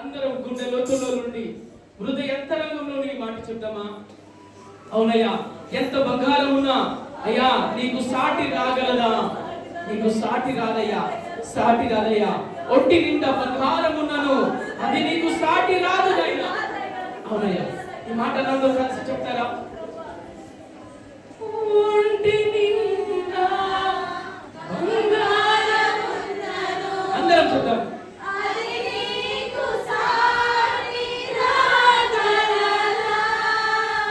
అందరం గుండె లోతుల్లో నుండి హృదయ అంతరంగంలో ఈ మాట చెప్తామా? అవునయ్యా, ఎంత బంగారం ఉన్నా అయ్యా నీకు సాటి రాగలదా? నీకు సాటి రాదయ్యా, సాటి రాదయ్యా. ఒంటి నిండా బంగారం ఉన్నాను, అది నీకు సాటి రాదయ్యా. అవునయ్యా, ఈ మాట నాతో కలిసి చెప్తారా? ఒంటి నిండా బంగారం ఉన్నాను, అందరం చెప్తాం.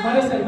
మరోసారి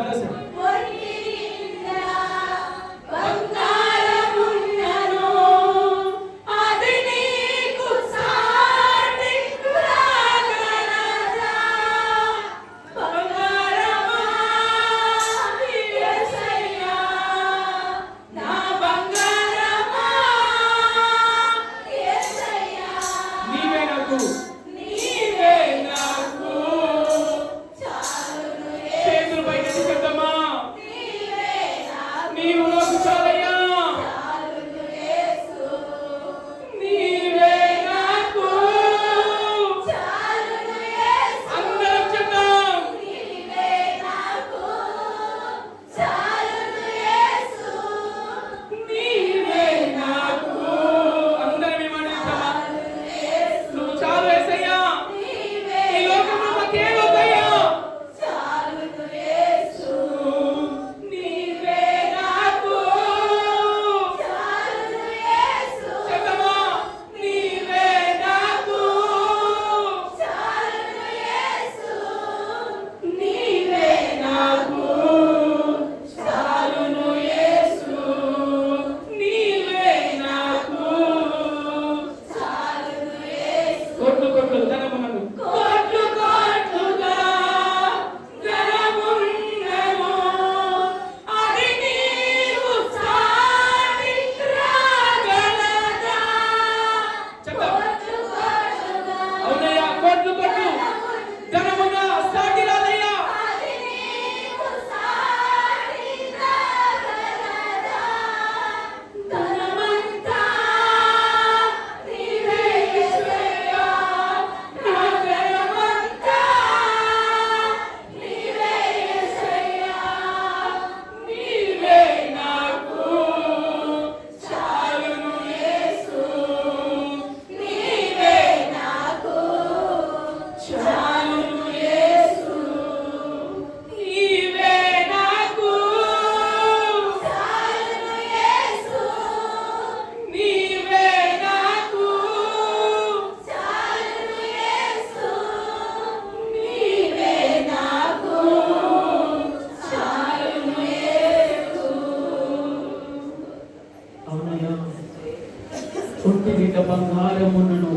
ఒంటి నిండా బంగారమును,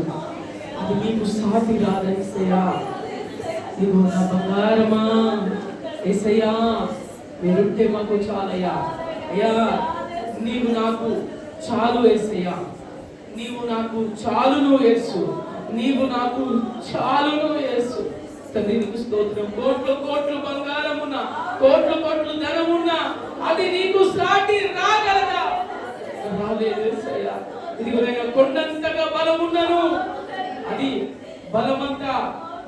అది నీకు సాటి రాదయ్యా. నీవు నా బంగారమా యేసయ్యా, మీరుంటే మాకు చాలయ్యా. అయ్యా నీవు నాకు చాలు యేసయ్యా, నీవు నాకు చాలును యేసు, నీవు నాకు చాలును యేసు. తండ్రి నీకు స్తోత్రం. కోట్లు కోట్లు బంగారమున్నా, కోట్లు కోట్లు ధనమున్నా, అది నీకు సాటి రాగలదా? రాలేదు యేసయ్యా. ఇదిగోనైనా కొండంతగా బలమున్నను, అది బలమంతా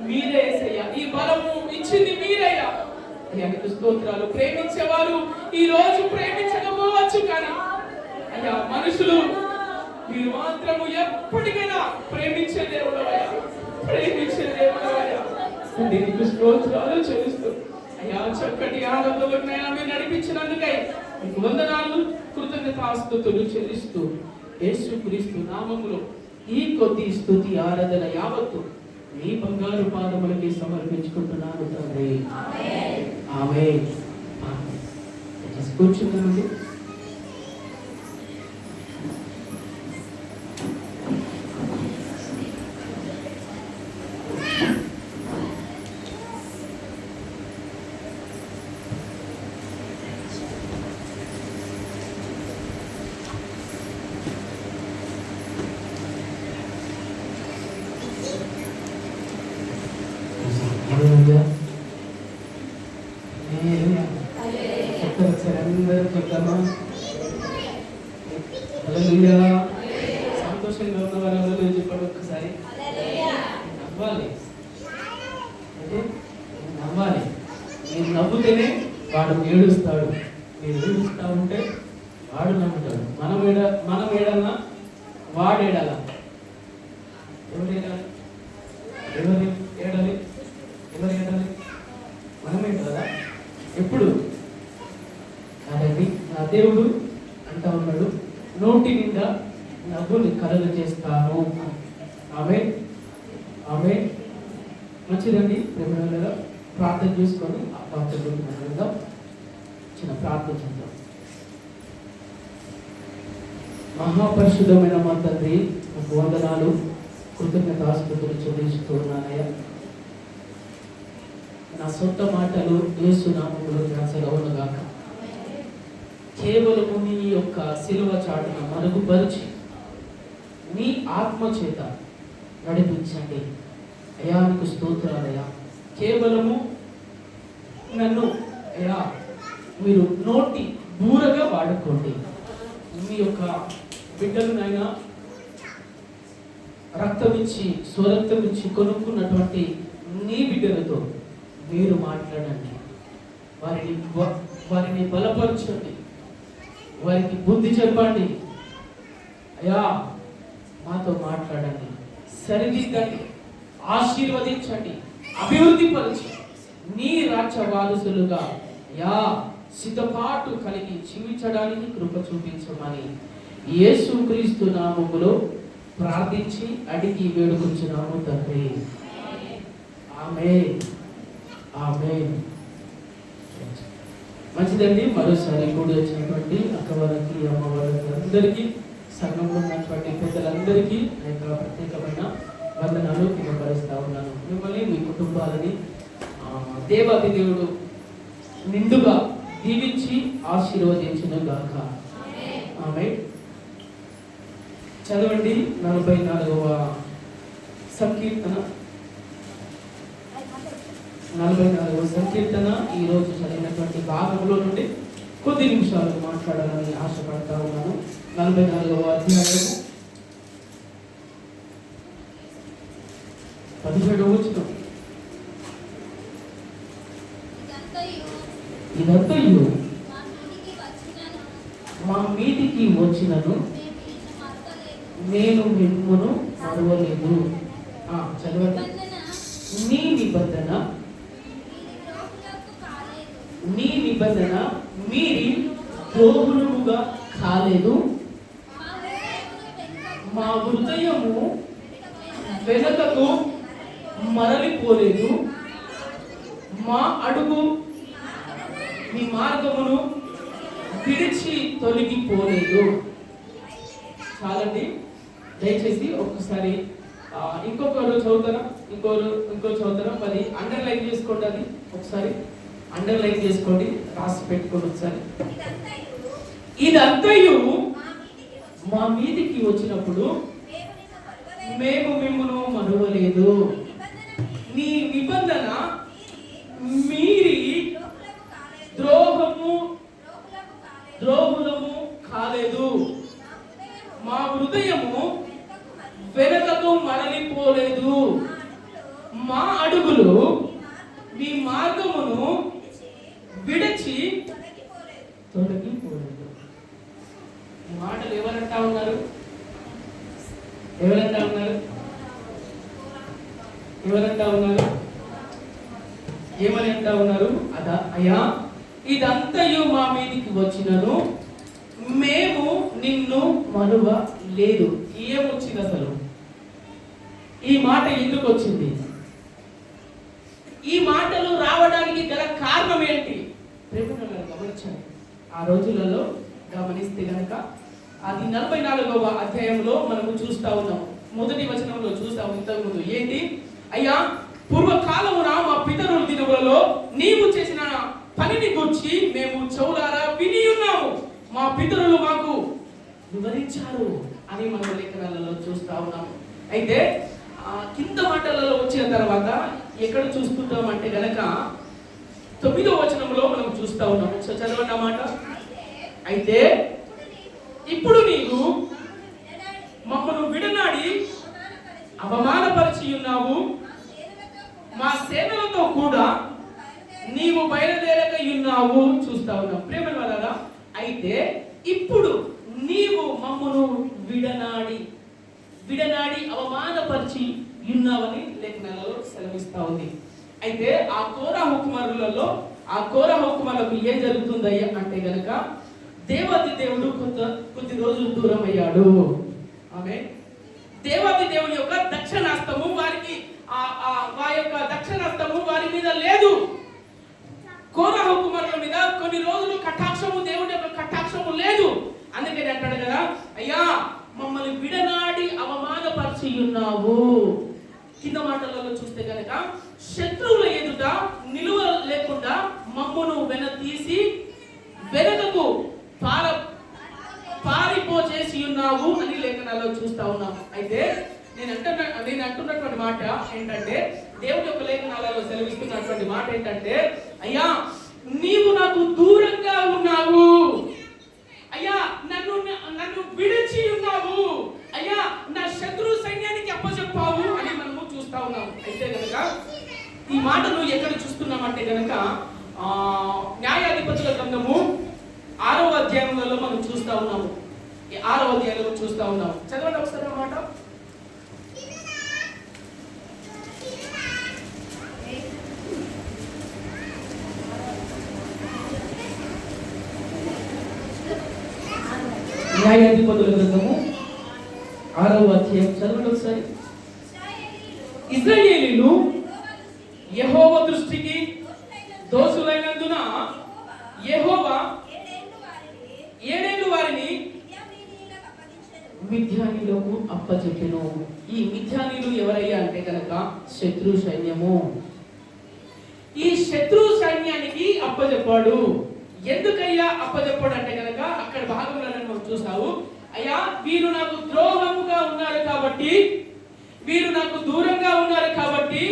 మీరే యేసయ్యా. ఈ బలము ఇచ్చింది మీరయ్యా. అయ్యా నీకు స్తోత్రాలు. ప్రేమించేవారు ఈ రోజు ప్రేమించకపోవచ్చు, కానీ అయ్యా మనుషులు మీరు మాత్రము ఎప్పటికైనా ప్రేమించే దేవుడవయ్యా, ప్రేమించే దేవుడవయ్యా. నీకు స్తోత్రాలు చెల్లిస్తూ అయ్యా చక్కటి ఆనందంలోనైనా మీరు నడిపించినందుకై మీకు వందనాలు, కృతజ్ఞతాస్తుతులు చెల్లిస్తూ యేసుక్రీస్తు నామములో ఈ కొద్ది స్తుతి ఆరాధన యావత్తు మీ బంగారు పాదములకి సమర్పించుకుంటున్నాను తండ్రి. ఆమేన్. కూర్చున్నానండి. సంతోషంగా ఉన్న వారు చెప్పండి ఒక్కసారి. అవ్వాలి. వాడు ఏడుస్తాడు. మీరు ఏడుస్తా ఉంటే వాడు నమ్ముతాడు. మనం ఏడన్నా వాడు ఏడాలా? ఎవరు ఏడాలి? ఎవరు ఏడాలి? ఎవరు ఏడాలి? మనం ఏడాలా? ఎప్పుడు కాదండి. నా దేవుడు అంటా ఉన్నాడు, నోటి నిండా నవ్వుని కలలు చేస్తాను. ఆమేన్, ఆమేన్. మంచిదండి. ప్రేమగా ప్రార్థన చేసుకొని ఆ ప్రార్థన చిన్న ప్రార్థన చేద్దాం. మహాపరిశుద్ధమైన మా తండ్రి, వందనాలు, కృతజ్ఞతాస్తుతులు చెల్లిస్తున్నానయ్యా. నా సొంత మాటలు యేసు నామములో ధ్యాసగవునుగాక. కేవలము నీ యొక్క శిలువ చాటున మరుగుపరిచి నీ ఆత్మ చేత నడిపించండి అయ్యా. నీకు స్తోత్రాలయ్యా. కేవలము నన్ను అయ్యా మీరు నోటి బూరగా వాడుకోండి. మీ యొక్క బిడ్డలు నాయనా రక్తం ఇచ్చి స్వరక్తం ఇచ్చి కొనుక్కున్నటువంటి నీ బిడ్డలతో మీరు మాట్లాడండి. వారిని బలపరచండి, వారికి బుద్ధి చెప్పండి అయ్యా. మాతో మాట్లాడండి, సరిదిద్దండి, ఆశీర్వదించండి, అభివృద్ధి పరిచి నీ రాజ్య వారసులుగా యా సిద్ధపాటు కలిగి జీవించడానికి కృప చూపించమని యేసుక్రీస్తు నామములో ప్రార్థించి అడిగి వేడుకొంచున్నాము తండ్రి. ఆమేన్, ఆమేన్. మంచిదండి. మరోసారి కూడి వచ్చినటువంటి అక్కవారికి, అమ్మవారికి, అందరికీ, సంఘంలో ఉన్నటువంటి పెద్దలందరికీ నా యొక్క ప్రత్యేకమైన వందనాలు తెలియపరుస్తా ఉన్నాను. మిమ్మల్ని, మీ కుటుంబాలని దేవాది దేవుడు నిండుగా దీవించి ఆశీర్వదించును గాక. ఆమేన్. చదవండి 44వ సంకీర్తన. 44వ సంకీర్తన ఈరోజు చదివినటువంటి భాగంలో నుండి కొద్ది నిమిషాలు మాట్లాడాలని ఆశపడతా ఉన్నాను. 44వ అధ్యాయం 17వ వచనం. ఇదంతయు మా మీదికి వచ్చినను నేను మిమ్మును మరువలేదు. చదవండి. నీ నిబంధన మీరి ద్రోహులముగా కాలేదు. మా హృదయము వెనకకు మరలిపోలేదు. మా అడుగు మీ మార్గమును విడిచి తొలగిపోలేదు. చాలండి. దయచేసి ఒక్కసారి ఇంకొకరు చదువుతారా, ఇంకో చదువుతారా? మరి అండర్లైన్ చేసుకోండి. అది ఒకసారి అండర్లైన్ చేసుకోండి, రాసి పెట్టుకోండి ఒకసారి. ఇదంతయు మా మీదికి వచ్చినప్పుడు మేము మిమ్మును మరువలేదు. నీ నిబంధన మీరి ద్రోహులము కాలేదు. మా హృదయము వెనకకు మరలిపోలేదు. మా అడుగులు మీ మార్గమును విడిచి తొలగిపోలేదు. ఈ మాటలు ఎవరంటా ఉన్నారు? ఎవరంటా ఉన్నారు? ఏమని అంటా ఉన్నారు? అయ్యా, ఇదంతయు మా మీదికి వచ్చినను మేము నిన్ను మరువ లేదు. ఏమొచ్చింది అసలు? ఈ మాట ఎందుకు వచ్చింది? ఈ మాటలు రావడానికి గల కారణం ఏంటి? ప్రేమను గమనించండి. ఆ రోజులలో గమనిస్తే గనక అది 44వ అధ్యాయంలో మనము చూస్తా ఉన్నాం. మొదటి వచనంలో చూస్తాము ఇంతకుముందు. ఏంటి? అయ్యా, పూర్వకాలమున మా పితరుల దినములలో నీవు చేసిన పనిని గురించి మేము చెవులారా విని ఉన్నాము, మా పితరులు మాకు వివరించారు అని మన లేఖనాలలో చూస్తా ఉన్నాము. అయితే కింద మాటలలో వచ్చిన తర్వాత ఎక్కడ చూస్తుంటాం అంటే గనక 9వ వచనంలో మనం చూస్తా ఉన్నాము. చదవండి ఆ మాట. అయితే ఇప్పుడు నీవు మమ్మను విడనాడి అవమానపరిచి ఉన్నావు, మా సేనలతో కూడా నీవు బయలుదేరక ఉన్నావు చూస్తా ఉన్నాం. ప్రేమల వల్ల అయితే ఇప్పుడు నీవు మమ్మను విడనాడి అవమానపరిచి ఉన్నావని లేఖనాలలో సెలవిస్తా ఉంది. అయితే ఆ కోరహు కుమారులకు ఏం జరుగుతుందయ్యా అంటే గనక దేవాది దేవుడు కొద్ది రోజులు దూరం అయ్యాడు. ఆమె దేవాది దేవుని యొక్క దక్షిణాస్తము వారికి దక్షిణాస్తము వారి మీద లేదు. కోరహు కుమారుల మీద కొన్ని రోజులు కటాక్షము, దేవుని యొక్క కటాక్షము లేదు. అందుకని అంటాడు కదా, అయ్యా మమ్మల్ని విడనాడి అవమానపరిచి ఉన్నావు. కింద మాటలలో చూస్తే గనక శత్రువుల ఎదుట నిలువ లేకుండా మమ్మును తీసి వెనకకు పారిపో చేసి ఉన్నావు అని లేఖనాల్లో చూస్తా ఉన్నాము. అయితే నేను అంటున్నటువంటి మాట ఏంటంటే, దేవుడి యొక్క లేఖనాలలో సెలవిస్తున్నటువంటి మాట ఏంటంటే, అయ్యా నీవు నాకు దూరంగా ఉన్నావు, అయ్యా నన్ను విడిచి ఉన్నావు, అయ్యా నా శత్రు సైన్యానికి అప్పచెప్పావు అని మనము చూస్తా ఉన్నాము. అయితే గనక ఈ మాటను ఎక్కడ చూస్తున్నామంటే గనక న్యాయాధిపతుల గ్రంథము 6వ అధ్యాయంలో మనం చూస్తా ఉన్నాము. 6వ అధ్యాయంలో చూస్తా ఉన్నాము. చదవండి ఒకసారి ఆ మాట. న్యాయాధిపతుల గ్రంథము 6వ అధ్యాయం చదవండి ఒకసారి. ఇశ్రాయేలీయులు యెహోవా దృష్టికి దోషులైనందున యెహోవా 7 ఏళ్లు వారిని మిద్యానీయులకు అప్పచెప్పెను. ఈ మిద్యానీయులు ఎవరయ్యా అంటే కనుక శత్రు సైన్యము. ఈ శత్రు సైన్యానికి అప్పచెప్పాడు. ఎందుకయ్యా అప్పచెప్పాడు అంటే కనుక అక్కడ భాగంలో మనం చూసావు, అయ్యా వీరు నాకు ద్రోహముగా ఉన్నారు కాబట్టి, వీరు నాకు దూరంగా ఉన్నారు కాబట్టి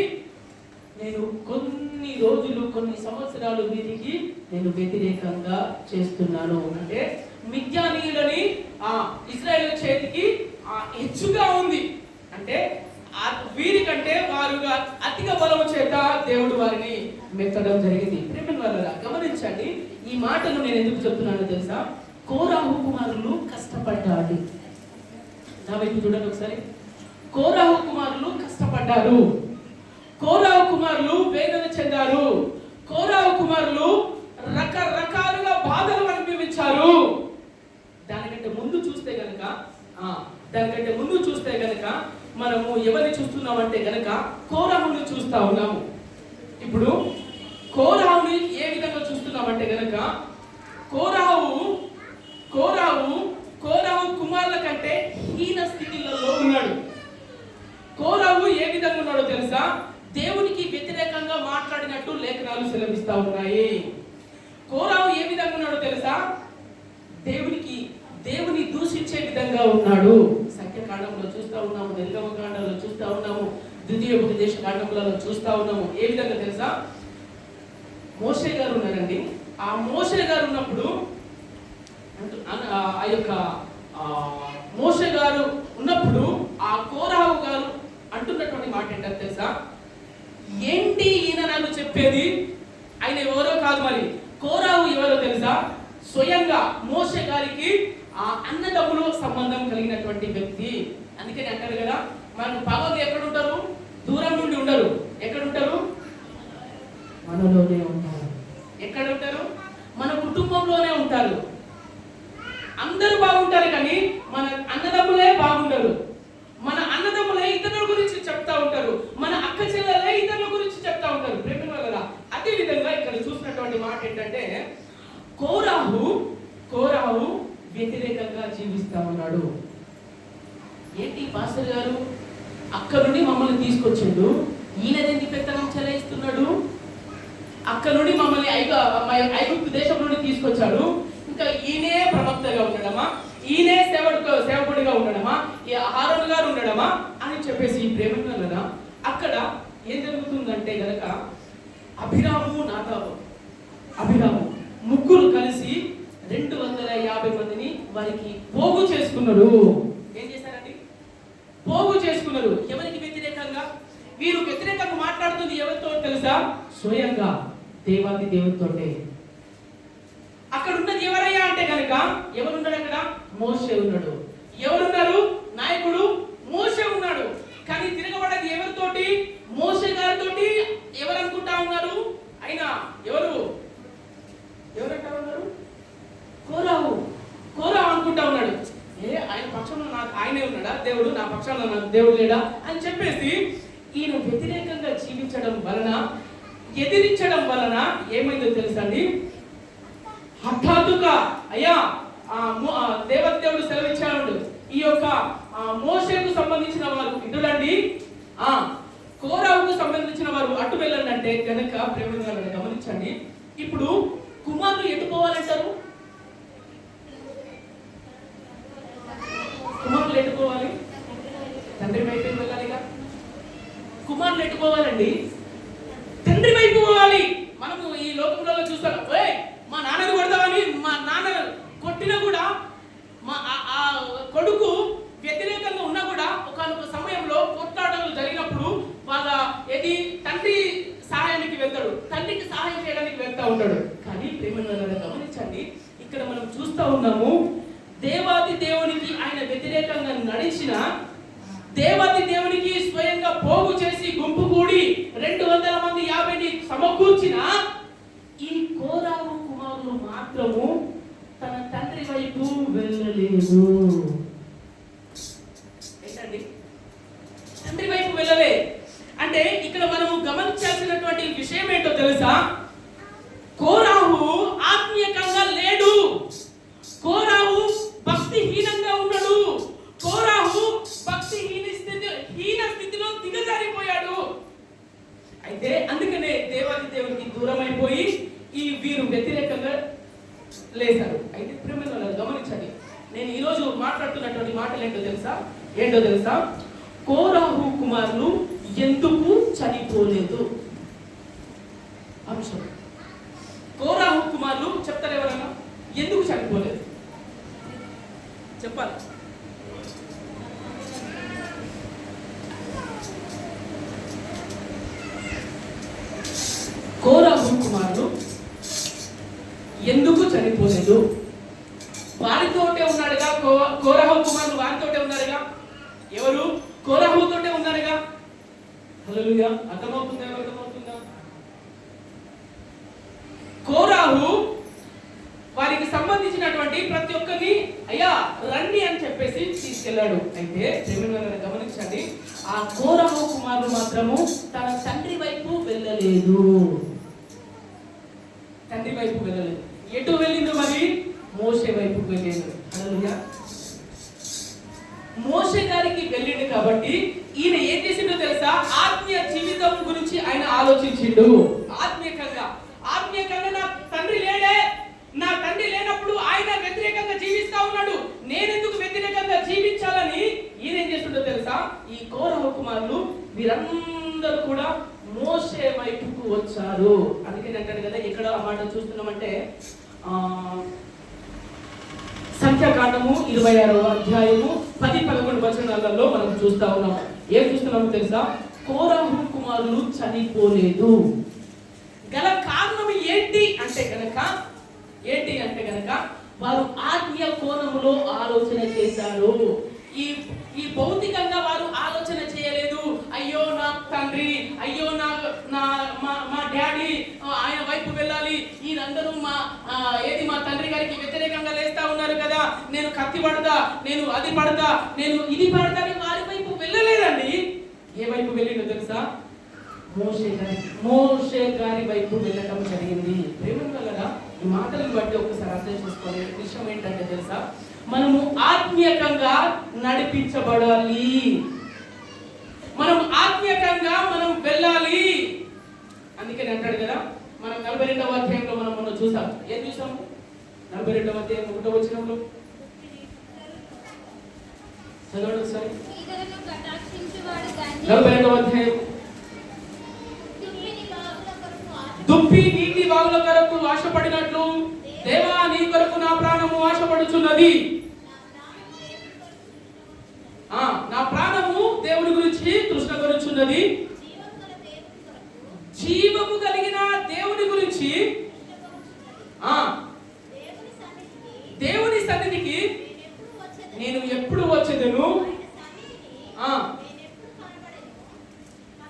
నేను కొన్ని రోజులు కొన్ని సంవత్సరాలు వీరికి నేను వ్యతిరేకంగా చేస్తున్నాను. అంటే మిద్యానీయులని ఇశ్రాయేలు చేతికి హెచ్చుగా ఉంది. అంటే వీరికంటే వారుగా అధిక బలము చేత దేవుడు వారిని మెత్తడం జరిగింది. ప్రేమ వల్ల గమనించండి, ఈ మాటను నేను ఎందుకు చెప్తున్నానో తెలుసా? కోరహు కుమారులు కష్టపడ్డారు. నా వైపు చూడండి ఒకసారి. కోరహు కుమారులు కష్టపడ్డారు. కోరహు కుమారులు వేదన చెందారు. కోరహు కుమారులు రకరకాలుగా బాధలు అనుభవించారు. దానికంటే ముందు చూస్తే గనక మనము ఎవరిని చూస్తున్నామంటే గనక కోరహుని చూస్తా ఉన్నాము. ఇప్పుడు కోరహుని ఏ విధంగా చూస్తున్నామంటే గనక కోరహు కుమారుల కంటే హీన స్థితిలో ఉన్నాడు. కోరహు ఏ విధంగా ఉన్నాడో తెలుసా? దేవునికి వ్యతిరేకంగా మాట్లాడినట్టు లేఖనాలు సెలవిస్తా ఉన్నాయి. కోరహు ఏ విధంగా ఉన్నాడో తెలుసా? దేవుని దూషించే విధంగా ఉన్నాడు. సంఖ్యాకాండంలో చూస్తా ఉన్నాము, నిర్గమకాండంలో చూస్తా ఉన్నాము, ద్వితీయోపదేశ కాండంలో చూస్తా ఉన్నాము. ఏ విధంగా తెలుసా? మోషే గారు ఉన్నారండి. ఆ మోషే గారు ఉన్నప్పుడు మోషే గారు ఉన్నప్పుడు ఆ కోరహు గారు అంటున్నటువంటి మాట ఏంటంటే తెలుసా? ఏంటి ఈయన నాకు చెప్పేది? ఆయన ఎవరో కాదు, మరి కోరహు ఎవరో తెలుసా? స్వయంగా మోషే గారికి ఆ అన్నదమ్ములు సంబంధం కలిగినటువంటి వ్యక్తి. అందుకని అంటారు కదా, మనకు పగలు ఎక్కడ ఉంటారు? దూరం నుండి ఉండరు. ఎక్కడ ఉంటారు? మనలోనే ఉంటారు. ఎక్కడ ఉంటారు? మన కుటుంబంలోనే ఉంటారు. అందరూ బాగుంటారు కానీ మన అన్నదమ్ములే బాగుంటారు. మన అన్నదమ్ములే ఇతరుల గురించి చెప్తా ఉంటారు. మన అక్క చెల్లెలే ఇతరుల గురించి చెప్తా ఉంటారు. ప్రేమ వల్ల అదే విధంగా ఇక్కడ చూసినటువంటి మాట ఏంటంటే, కోరహు వ్యతిరేకంగా జీవిస్తా ఉన్నాడు. ఏంటి పాస్టర్ గారు అక్కడ నుండి మమ్మల్ని తీసుకొచ్చిండు, ఈయన దేనికి పెత్తనం చెలాయిస్తున్నాడు? అక్కడ నుండి మమ్మల్ని ఐగుప్తు దేశం నుండి తీసుకొచ్చాడు, ఇంకా ఈయనే ప్రవక్తగా ఉండడమా, ఈయనే సేవకుడిగా ఉండడమా, ఆరోన్ గారు ఉండడమా అని చెప్పేసి ప్రేమ కదా అక్కడ ఏం జరుగుతుందంటే గనక అభిరాము నాదాబు ముగ్గురు కలిసి 250 మందిని వారికి పోగు చేసుకున్నారు. ఏం చేశారండి? పోగు చేసుకున్నారు. ఎవరికి వ్యతిరేకంగా? వీరు వ్యతిరేకంగా మాట్లాడుతుంది ఎవరితో తెలుసా? స్వయంగా దేవాది దేవునితోటే. అక్కడ ఉన్నది ఎవరయ్యా అంటే కనుక ఎవరున్నాడు అక్కడ? మోషే ఉన్నాడు. ఎవరున్నారు? నాయకుడు మోషే ఉన్నాడు. కానీ తిరగబడేది ఎవరితోటి? మోషే గారితోటి. ఎవరు అనుకుంటా ఉన్నారు? అయినా ఎవరంటా ఉన్నారు? కోరాహు అనుకుంటా ఉన్నాడు. ఆయన పక్షంలో ఆయనే ఉన్నాడా దేవుడు? నా పక్షంలో నాకు దేవుడు లేడా అని చెప్పేసి ఈయన వ్యతిరేకంగా జీవించడం వలన, ఎదిరించడం వలన ఏమైందో తెలుసండి? హఠాత్తుగా అయ్యా దేవదేవుడు సెలవిచ్చాడు, ఈ యొక్క మోషేకు సంబంధించిన వారు ఇటులండి, కోరాహుకు సంబంధించిన వారు అటు వెళ్ళండి అంటే కనుక ప్రేమగా గమనించండి. ఇప్పుడు కుమారులు ఎటు పోవాలంటారు? కుమారులు ఎట్టుకోవాలి? తండ్రి వైపు వెళ్ళాలిగా. కుమారులు ఎట్టుకోవాలండి? తండ్రి వైపు పోవాలి. మనము ఈ లోకంలో చూస్తాం, మా నాన్నని కొడతామని మా నాన్న కొట్టినా కూడా ఆ కొడుకు వ్యతిరేకంగా ఉన్నా కూడా ఒకనొక సమయంలో కొట్లాటలు జరిగినప్పుడు వాళ్ళ తండ్రి సహాయానికి వెళ్తాడు, తండ్రికి సహాయం చేయడానికి వెళ్తా ఉంటాడు. కానీ ప్రేమను గమనించండి, ఇక్కడ మనం చూస్తా ఉన్నాము, దేవాది దేవునికి ఆయన వ్యతిరేకంగా నడిచిన, దేవాది దేవునికి స్వయంగా పోగు చేసి గుంపు కూడి 200 మంది 50 సమకూర్చిన ఈ కోరాహు కుమారులు మాత్రము తన తండ్రి వైపు వెళ్ళలేదు. ఏంటండి? తండ్రి వైపు వెళ్ళలే అంటే ఇక్కడ మనము గమనించాల్సినటువంటి విషయం ఏంటో తెలుసా? కోరాహు ఆత్మీయంగా లేడు. కోరాహు భక్తిహీనంగా ఉన్నాడు. కోరాహు హీన స్థితిలో దిగజారిపోయాడు. అయితే అందుకనే దేవాది దేవునికి దూరం అయిపోయి ఈ వీరు వ్యతిరేకంగా లేశారు. అయితే ప్రేమను గమనించండి, నేను ఈరోజు మాట్లాడుతున్నటువంటి మాటలు ఏంటో తెలుసా? కోరాహు కుమారులు ఎందుకు చనిపోలేదు అంశం. కోరాహు కుమారులు చెప్తారు ఎవరన్నా? ఎందుకు చనిపోలేదు చెప్పాలి. కోరాహు కుమారులు ఎందుకు చనిపోలేదు? వారితోటే ఉన్నాడుగా. కోరాహు కుమారులు వారితోటే ఉన్నారుగా. ఎవరు? కోరాహుతోటే ఉన్నారుగా. హల్లెలూయా. అర్థమవుతుందా? కోరాహు వారికి సంబంధించినటువంటి ప్రతి ఒక్కరిని అయ్యా రండి అని చెప్పేసి తీసుకెళ్లాడు. అయితే గమనించండి, ఆ కోరాహు కుమారులు మాత్రము తన తండ్రి వైపు వెళ్ళలేదు. తండ్రి వైపు వెళ్ళలేదు. ఎటు వెళ్ళింది మరి? మోషే వైపు వెళ్ళలేదు. హల్లెలూయా. మోషే గారికి వెళ్ళిండు కాబట్టి ఈయన ఏం చేసిండో తెలుసా? ఆత్మీయ జీవితం గురించి ఆయన ఆలోచించిండు. ఆత్మీయంగా నా తండ్రి లేడే, నా తండ్రి లేనప్పుడు ఆయన వ్యతిరేకంగా జీవిస్తా ఉన్నాడు, నేనెందుకు వ్యతిరేకంగా జీవించాలని ఈయన ఏం చేస్తుండో తెలుసా? ఈ కోరహు కుమారులు వీరందరూ కూడా మోషే వైపుకు వచ్చారు. అందుకని అంటాడు కదా, ఎక్కడ ఆ మాట చూస్తున్నామంటే సంఖ్యాకాండము 26వ అధ్యాయము 10-11 వచనాలలో మనం చూస్తా ఉన్నాం. ఏం చూస్తున్నామో తెలుసా? కోరహు కుమారులు చనిపోలేదు. గల కారణం ఏంటి అంటే గనక వారు ఆత్మీయ కోణములో ఆలోచన చేశారు. ఈ భౌతికంగా వారు ఆలోచన చేయలేదు. అయ్యో నా తండ్రి, అయ్యో మా డాడీ ఆయన వైపు వెళ్ళాలి, వీరందరూ మా తండ్రి గారికి వ్యతిరేకంగా లేస్తా ఉన్నారు కదా, నేను కత్తి పడతా, నేను అది పడతా, నేను ఇది పడతా అని వారి వైపు వెళ్ళలేదండి. ఏ వైపు వెళ్ళిందో తెలుసా? మోషే గారి వైపు వెళ్ళటం జరిగింది. ప్రేమగా ఈ మాటలను బట్టి ఒకసారి అర్థం చేసుకోవాలి. విషయం ఏంటంటే తెలుసా, మనము ఆత్మీయంగా నడిపించబడాలి. మనం ఆత్మీయంగా మనం వెళ్ళాలి. అందుకని అంటాడు కదా, మనం 42వ అధ్యాయంలో మనం మొన్న చూసాం. ఏం చూసాము? 42వ అధ్యాయం 1వ వచనంలో చదవండి ఒకసారి. 42వ అధ్యాయం. దుప్పి నీటి వాగుల కొరకు ఆశపడినట్లు దేవా నీ కొరకు నా ప్రాణము ఆశపడుచున్నది. నా ప్రాణము దేవుని గురించి తృష్ణ కొరుచున్నది. జీవము కలిగిన దేవుని గురించి మోకరించి దేవుని సన్నిధికి నేను ఎప్పుడు వచ్చేదను.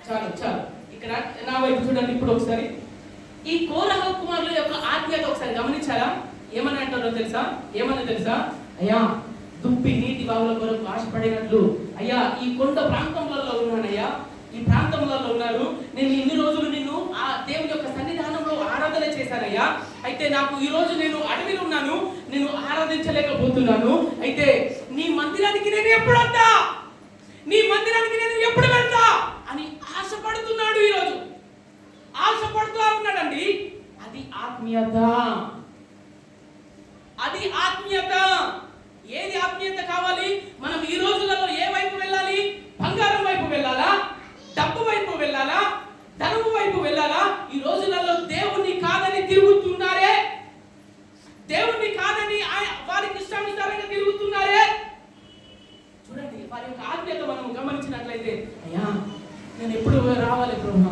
చాలు చాలు, ఇక్కడ నా వైపు చూడండి. ఇప్పుడు ఒకసారి ఈ కోరహ కుమారుల యొక్క ఆత్మీయత ఒకసారి గమనించారా? ఏమని అంటారో తెలుసా? అయ్యా, దుప్పి నీటి బావుల కొరకు ఆశపడినట్లు అయ్యా ఈ కొండ ప్రాంతంలో ఉన్నానయ్యా, ఈ ప్రాంతంలో ఉన్నారు. నేను ఇన్ని రోజులు నిన్ను ఆ దేవుని యొక్క సన్నిధానంలో ఆరాధన చేశానయ్యా. అయితే నాకు ఈ రోజు నేను అడవిలో ఉన్నాను, నేను ఆరాధించలేకపోతున్నాను. అయితే నీ మందిరానికి నేను ఎప్పుడు వస్తా, నీ మందిరానికి నేను ఎప్పుడు వెళ్తా అని ఆశపడుతున్నాడు. ఈరోజు ఆశపడుతూ ఉన్నాడండి. అది ఆత్మీయత. ఏది ఆత్మీయత కావాలి? మనం ఈ రోజులలో ఏ వైపు వెళ్ళాలి? బంగారం వైపు వెళ్ళాలా? డబ్బు వైపు వెళ్ళాలా? ధనము వైపు వెళ్ళాలా? ఈ రోజులలో దేవుణ్ణి కాదని తిరుగుతున్నారే, దేవుణ్ణి కాదని వారికి ఇష్టానుసారంగా తిరుగుతున్నారే. చూడండి, వారి యొక్క ఆత్మీయత మనం గమనించినట్లయితే, అయ్యా నేను ఎప్పుడు రావాలి బ్రహ్మ,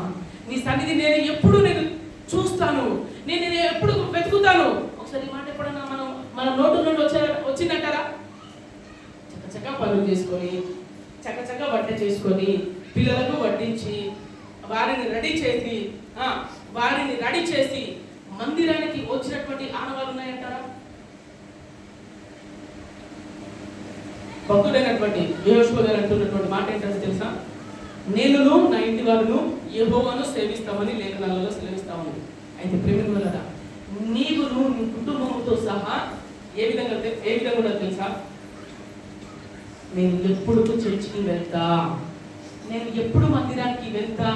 నీ సన్నిధి నేను ఎప్పుడు చూస్తాను, నేను ఎప్పుడు వెతుకుతాను. ఒకసారి మాట ఎప్పుడన్నా మన నోటు నుండి వచ్చిందంటారా? చక్కచక్క పనులు చేసుకొని, చక్కచక్క వంట చేసుకొని, పిల్లలకు వడ్డించి, వారిని రెడీ చేసి మందిరానికి వచ్చినటువంటి ఆనవాళ్ళు ఉన్నాయంటారా? భక్తుడైనటువంటి యెహోషువ గారు అంటున్నటువంటి మాట ఏంటంటే తెలుసా? నేనును నా ఇంటి వారును యెహోవాను సేవిస్తామని లేఖనాలలో సెలవిస్తామని. అయితే ప్రేమికులారా, నీవును నీ కుటుంబంతో సహా ఏ విధంగా తెలుసా? నేను ఎప్పుడు చర్చికి వెళ్తా, నేను ఎప్పుడు మందిరానికి వెళ్తా,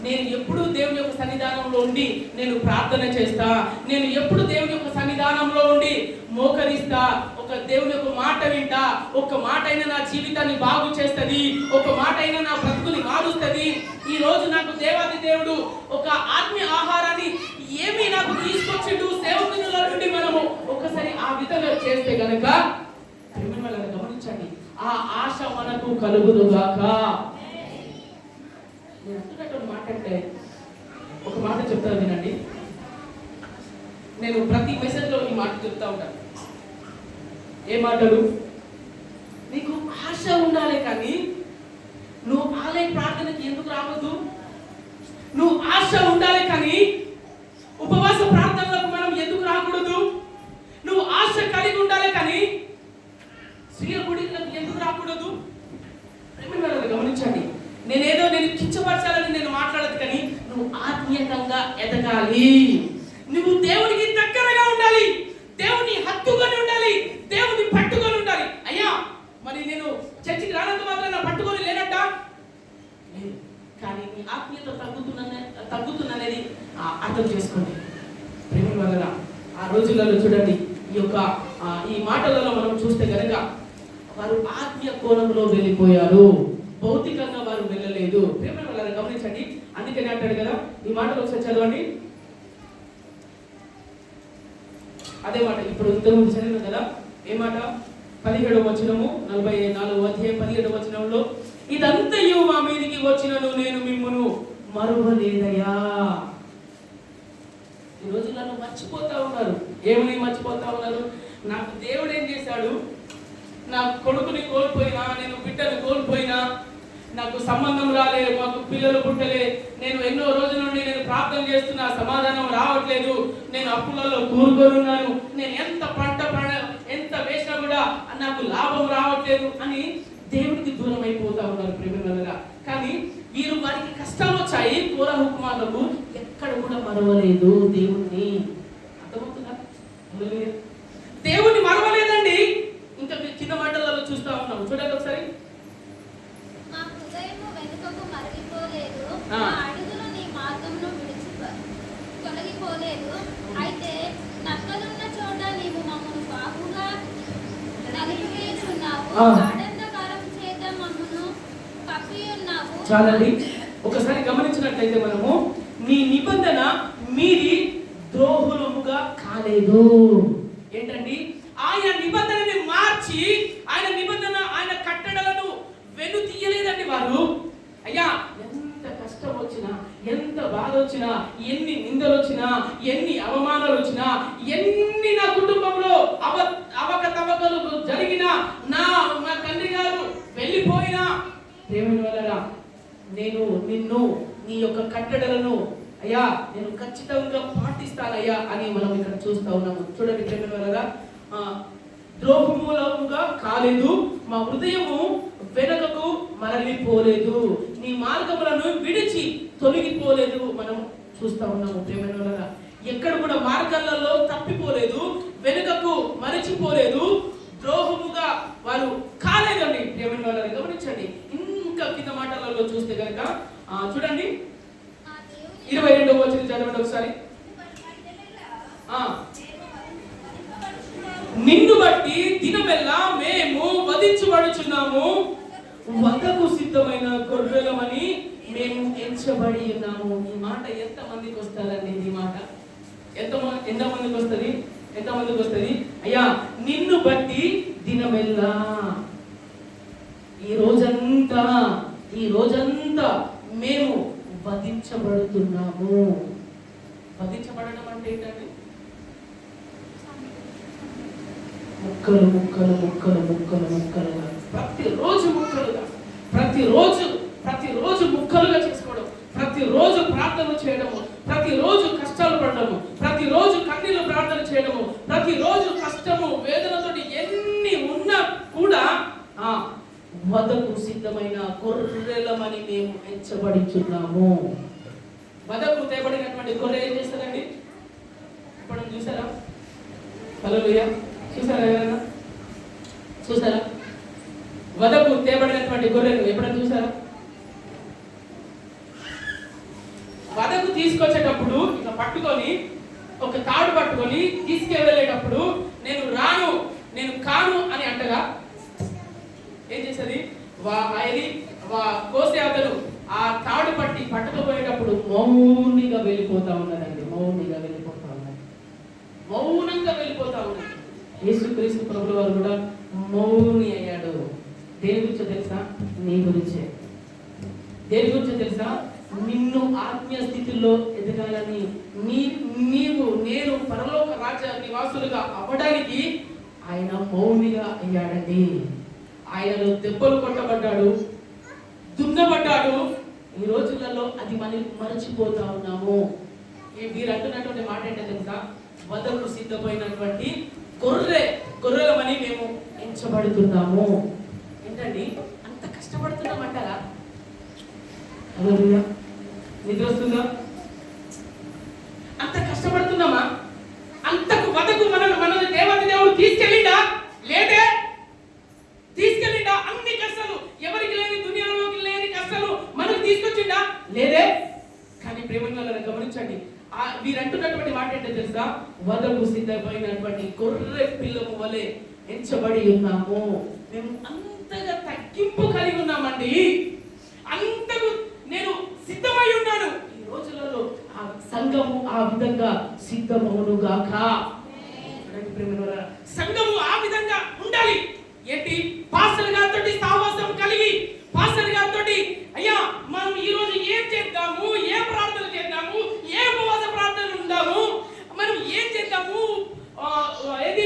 నేను ఎప్పుడు దేవుని యొక్క సన్నిధానంలో ఉండి నేను ప్రార్థన చేస్తా, నేను ఎప్పుడు దేవుని యొక్క సన్నిధానంలో ఉండి మోకరిస్తా, ఒక దేవుని యొక్క మాట వింటా, ఒక్క మాట అయినా నా జీవితాన్ని బాగు చేస్తుంది, ఒక మాట అయినా నా బ్రతుకుని మారుస్తుంది. ఈ రోజు నాకు దేవాది దేవుడు ఒక ఆత్మీయ ఆహారాన్ని ఏమి నాకు తీసుకొచ్చిండు సేవకుల నుండి మనము ఒకసారి ఆ విధంగా చేస్తే గనక మిమ్మల్ని గమనించండి, ఆ ఆశ మనకు కలుగునుగాక. నేను అంటున్నటువంటి మాట అంటే ఒక మాట చెప్తాను వినండి. నేను ప్రతి మెసేజ్లో ఈ మాట చెప్తా ఉంటాను. ఏ మాటలు? నీకు ఆశ ఉండాలి, కానీ నువ్వు ఆలయ ప్రార్థనకి ఎందుకు రావద్దు? నువ్వు ఆశ ఉండాలి, కానీ ఉపవాస ప్రార్థనలకు మనం ఎందుకు రాకూడదు? నువ్వు ఆశ కలిగి ఉండాలి, కానీ స్త్రీల గుడిలకు ఎందుకు రాకూడదు? గమనించండి, నేను కించపరచాలని నేను మాట్లాడదు, కానీ నువ్వు ఆత్మీయంగా ఎదగాలి. నువ్వు దేవునికి దగ్గరగా ఉండాలి, దేవుని హత్తుకొని ఉండాలి, దేవుని పట్టుకొని ఉండాలి. అయ్యా, మరి నేను చర్చికి రానంత మాత్రం నా పట్టుకొని లేనట్ట లేదు, కానీ నీ ఆత్మీయత తగ్గుతున్నది అర్థం చేసుకోండి. ప్రేమ వలన ఆ రోజులలో చూడండి, ఈ మాటలలో మనం చూస్తే కనుక వారు ఆత్మీయ కోణంలో వెళ్ళిపోయారు, భౌతికంగా వారు వెళ్ళలేదు. ప్రేమ వలన గమనించండి. అందుకని అంటాడు కదా, ఈ మాటలు ఒకసారి చదవండి. అదే మాట ఇప్పుడు ఇంతకుముందు చదివిన కదా, ఏ మాట? 17వ వచనము, 44వ అధ్యాయం 17వ వచనంలో, ఇదంతయు మా మీదికి వచ్చినను నేను మిమ్మును మరువలేదయ్యా. ఈ రోజు నన్ను మర్చిపోతా ఉన్నారు. ఏమని మర్చిపోతా ఉన్నారు? నాకు దేవుడు ఏం చేశాడు? నా కొడుకుని కోల్పోయినా, నేను బిడ్డను కోల్పోయినా, నాకు సంబంధం రాలే, మాకు పిల్లలు పుట్టలే, నేను ఎన్నో రోజుల నుండి నేను ప్రార్థన చేస్తున్నా, సమాధానం రావట్లేదు, నేను అప్పులలో కూరుకొని ఉన్నాను, నేను ఎంత ఎంత వేసినా కూడా నాకు లాభం రావట్లేదు అని దేవుడికి దూరం అయిపోతా ఉన్నారు ప్రేమికులారా. కానీ వీరు వారికి కష్టాలు వచ్చాయి, కోరహ కుమారులకు ఎక్కడ కూడా మరవలేదు దేవుణ్ణి. అర్థమవుతుందా? దేవుణ్ణి మరవలేదండి. ఇంకా కింద మాటలలో చూస్తా ఉన్నాం, చూడండి ఒకసారి. అయితే నక్కలున్న చోట నీవు మమ్మను బాగుగా నలిపివేయుచున్నావు, గాఢంధకారం చేత మమ్మను కప్పి ఉన్నావు. చాలండి, ఒకసారి గమనించినట్లయితే మనము నీ నిబంధన మీది ద్రోహులముగా కాలేదు. ఏంటండి? ఆయన నిబంధనని మార్చి, ఆయన కట్టడలను వెను తీయలేదండి వారు. అయ్యా, ఎంత కష్టం వచ్చినా, ఎంత బాధ వచ్చినా, ఎన్ని నిందలు వచ్చినా, ఎన్ని అవమానాలు వచ్చినా, ఎన్ని నా కుటుంబంలో అవకతవకలు జరిగినా, నా తండ్రి గారు వెళ్ళిపోయినా, దేవుని వలన నేను నిన్ను నీ యొక్క కట్టడలను అయ్యా నేను ఖచ్చితంగా పాటిస్తానయ్యా అని మనం ఇక్కడ చూస్తా ఉన్నాము. చూడండి దేవుని వలన ద్రోహములుగా కాలేదు, మా హృదయము వెనకకు మరలిపోలేదు, నీ మార్గములను విడిచి తొలగిపోలేదు మనం చూస్తా ఉన్నాము. ప్రేమైన వలన ఎక్కడ కూడా మార్గాలలో తప్పిపోలేదు, వెనుకకు మరచిపోలేదు, ద్రోహముగా వారు కాలేదండి. ప్రేమైన వలన గమనించండి. ఇంకా కింద మాటలలో చూస్తే కనుక చూడండి 22వ వచనం చదవండి ఒకసారి. నిన్ను బట్టి దినమెల్లా మేము వధించబడుచున్నాము, వధకు సిద్ధమైన గొర్రెలమని మేము ఎంచబడి ఉన్నాము. ఈ మాట ఎంత మందికి వస్తుందండి? ఈ మాట ఎంతమందికి వస్తుంది? ఎంతమందికి వస్తుంది? అయ్యా నిన్ను బట్టి దినమెల్లా, ఈ రోజంతా మేము వధించబడుతున్నాము. వధించబడడం అంటే ఏంటండి? ముక్కలు ముక్కలు ముక్కలు ముక్కలు ముక్కలుగా, ప్రతిరోజు ముక్కలుగా, ప్రతిరోజు ముక్కలుగా చేసుకోవడం, ప్రతిరోజు ప్రార్థన చేయడము, ప్రతిరోజు కష్టాలు పడడము, ప్రతిరోజు కన్నీళ్ళు ప్రార్థన చేయడము, ప్రతిరోజు కష్టము వేదనతో ఎన్ని ఉన్నా కూడా వధకు సిద్ధమైన గొర్రెలమని మేము ఎంచబడుచున్నాము. వధకు తేబడినటువంటి గొర్రె ఏం చేస్తారండి? ఇప్పుడు చూసారా? హల్లెలూయా. చూసారా? ఎవరైనా చూసారా? వధకు తేబడినటువంటి గొర్రెను ఎప్పుడైనా చూసారా? వధకు తీసుకొచ్చేటప్పుడు ఇక పట్టుకొని, ఒక తాడు పట్టుకొని తీసుకెళ్ళేటప్పుడు నేను రాను, నేను కాను అని అంటగా ఏం చేసేది? కోసే అతను ఆ తాడు పట్టి పట్టుకుపోయేటప్పుడు మౌనంగా వెళ్ళిపోతా ఉన్నదండి. మౌనంగా వెళ్ళిపోతా ఉన్నది. యేసుక్రీస్తు ప్రభువు వారు కూడా మౌని అయ్యాడు. దేని గురించో తెలుసా? నీ గురించే. దేని గురించో తెలుసా? నిన్ను ఆత్మీయ స్థితిలో ఎదగాలని, నేను పరలోక రాజ్య నివాసులుగా అవ్వడానికి ఆయన మౌనిగా అయ్యాడండి. ఆయనలో దెబ్బలు కొట్టబడ్డాడు, దున్నబడ్డాడు. ఈ రోజులలో అది మనం మరచిపోతా ఉన్నాము. వీరు అంటున్నటువంటి మాట ఏంటో తెలుసా? వధకు సిద్ధమైనటువంటి గొర్రెలమని మేము ఎంచబడుతున్నాము. ఏంటండి అంత కష్టపడుతున్నామంటారా? నిద్ర వస్తుందా? అంత కష్టపడుతున్నామా? అంతకు వధకు మనల్ని దేవుడు తీసుకెళ్ళిందా? లేదే. తీసుకెళ్ళిందా? అన్ని కష్టాలు, ఎవరికి లేని, దునియాలోకి లేని కష్టాలు మనకు తీసుకొచ్చిందా? లేదే. కానీ ప్రేమను గమనించండి, వీరంటున్నటువంటి మాట ఏంటో తెలుసా? వధకు సిద్ధమైనటువంటి గొర్రె పిల్లము వలె ఎంచబడి ఉన్నాము. మేము అంతగా తగ్గింపు కలిగి ఉన్నామండి. అంతకు నేను సిద్ధమై ఉన్నాను. ఈ రోజులలో ఆ సంఘము ఆ విధంగా సిద్ధమవునుగాక. సంఘము ఆ విధంగా ఉండాలి. ఏంటి? పాస్టర్ గారితో సహవాసం కలిగి, పాస్టర్ గారితో అయ్యా మనం ఈ రోజు ఏం చేద్దాము, ఏ ప్రార్థన చేద్దాము, ఏ ఉపవాస ప్రార్థనలు ఉందాము, మనం ఏం చేద్దాము, ఏది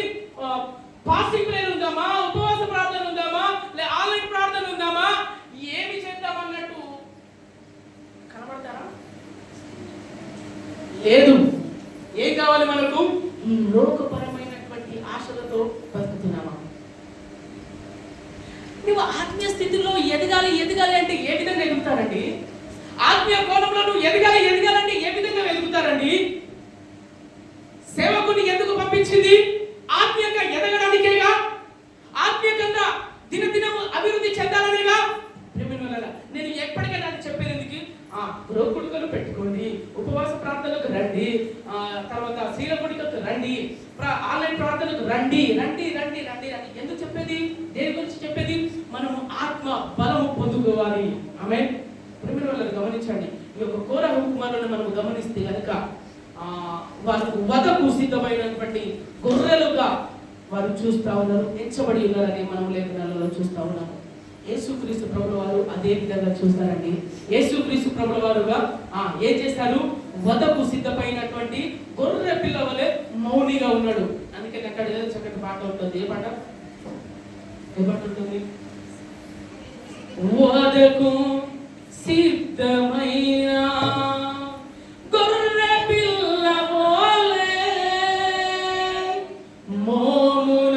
ఫాస్టింగ్ ప్రేయర్ ఉందామా, ఉపవాస ప్రార్థన ఉందామా, లేదా ఆన్లైన్ ప్రార్థన ఉందామా, ఏమి చేద్దాం అన్నట్టు కనబడతారా? లేదు. ఏం కావాలి మనకు? ఈ లోకపరమైనటువంటి ఆశలతో బతుకుతున్నామా? నువ్వు ఆత్మీయ స్థితిలో ఎదగాలి అంటే ఏ విధంగా ఎదుగుతారండి? ఆత్మీయ కోణంలో నువ్వు ఎదగాలంటే ఏ విధంగా ఎదుగుతారండి? సేవకుని ఎందుకు పంపించింది? ఆత్మీయంగా ఎదగడానికేగా, ఆత్మీయంగా దినదినము అభివృద్ధి చెందాలనేగా. నేను ఎప్పటికైనా అది చెప్పేందుకు గృహకుడికలు పెట్టుకోండి, ఉపవాస ప్రార్థనకు రండి, తర్వాత శీలకుడికకు రండి, ఆన్లైన్ ప్రార్థనకు రండి రండి రండి రండి అని ఎందుకు చెప్పేది? దేని గురించి చెప్పేది? మనము ఆత్మ బలము పొందుకోవాలి. ఆమేన్. ప్రేమను గమనించండి. ఈ యొక్క కోరహ కుమారులను మనం గమనిస్తే కనుక వారికి వధకు సిద్ధమైనటువంటి గొర్రెలుగా వారు చూస్తా ఉన్నారు, ఎంచబడి ఉన్నారని మనం లేఖనాలలో చూస్తా ఉన్నాము. యేసుక్రీస్తు ప్రభుల వారు అదే విధంగా చూస్తారండి. యేసుక్రీస్తు ప్రభుల వారుగా ఏం చేశారు? వధకు సిద్ధమైనటువంటి గొర్రె పిల్ల వలె మౌనిగా ఉన్నాడు. అందుకని అక్కడ ఏదో చక్కటి పాట ఉంటుంది. ఏ పాట ఉంటుంది? వధకు సిద్ధమైన గొర్రె పిల్ల వలె మౌన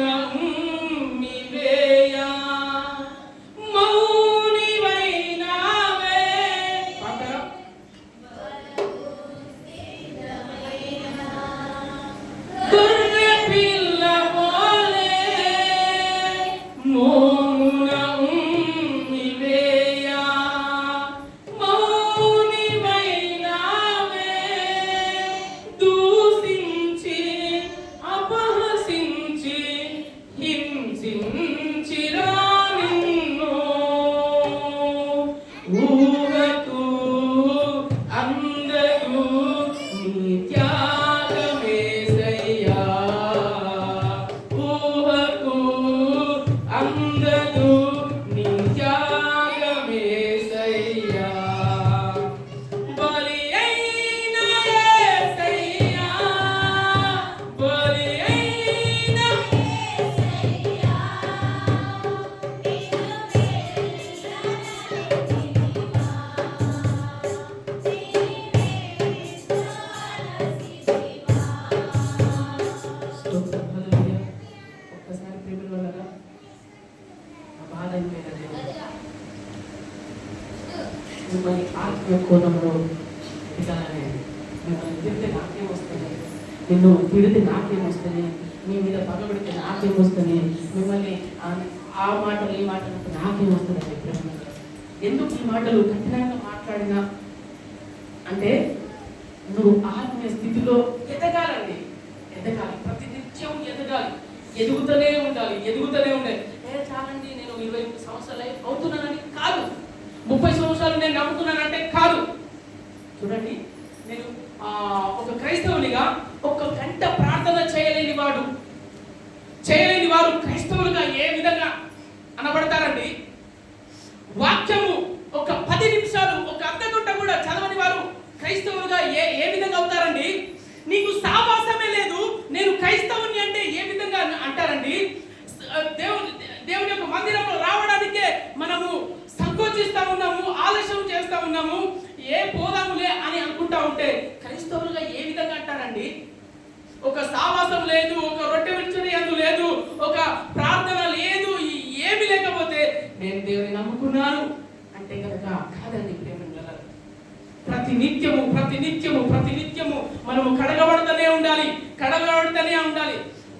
మిమ్మల్ని ఆత్మీయ కోణంలో ఎదగాలని, మిమ్మల్ని తిడితే నాకేం వస్తుంది, నిన్ను తిడితే నాకేం వస్తుంది, మీ మీద పగబడితే నాకేం వస్తుంది, మిమ్మల్ని ఆ మాటలు ఈ మాటలు నాకేం వస్తుంది అని ప్రేమ. ఎందుకు ఈ మాటలు కఠినంగా మాట్లాడినా అంటే నువ్వు ఆత్మీయ స్థితిలో ఎదగాలండి. ఎదగాలి, ప్రతినిత్యం ఎదగాలి, ఎదుగుతూనే ఉండాలి. చాలండి నేను 20 సంవత్సరాలు అవుతున్నానని కాదు, 30 సంవత్సరాలు నేను నమ్ముతున్నానంటే కాదు. చూడండి, నేను ఒక క్రైస్తవునిగా 1 గంట ప్రార్థన చేయలేని వారు క్రైస్తవులుగా ఏ విధంగా అనబడతారండి? వాక్యము ఒక 10 నిమిషాలు, 1 అర్ధగంట కూడా చదవని వారు క్రైస్తవులుగా ఏ విధంగా అవుతారండి? నీకు సావాసమే లేదు, నేను క్రైస్తవుని అంటే ఏ విధంగా అంటారండి? దేవుని యొక్క మందిరంలో రావడానికే మనము సంకోచిస్తా ఉన్నాము, ఆలస్యం చేస్తా ఉన్నాము, ఏ పోదాములే అని అనుకుంటా ఉంటే క్రైస్తవులుగా ఏ విధంగా అంటారండి? ఒక సావాసం లేదు, ఒక రొట్టె విడిచడం లేదు, ఒక ప్రార్థన లేదు, ఏమి లేకపోతే నేను దేవుని నమ్ముకున్నాను అంటే కనుక కాదండి ప్రేమ. ప్రతినిత్యము మనము కడగబడుతూనే ఉండాలి.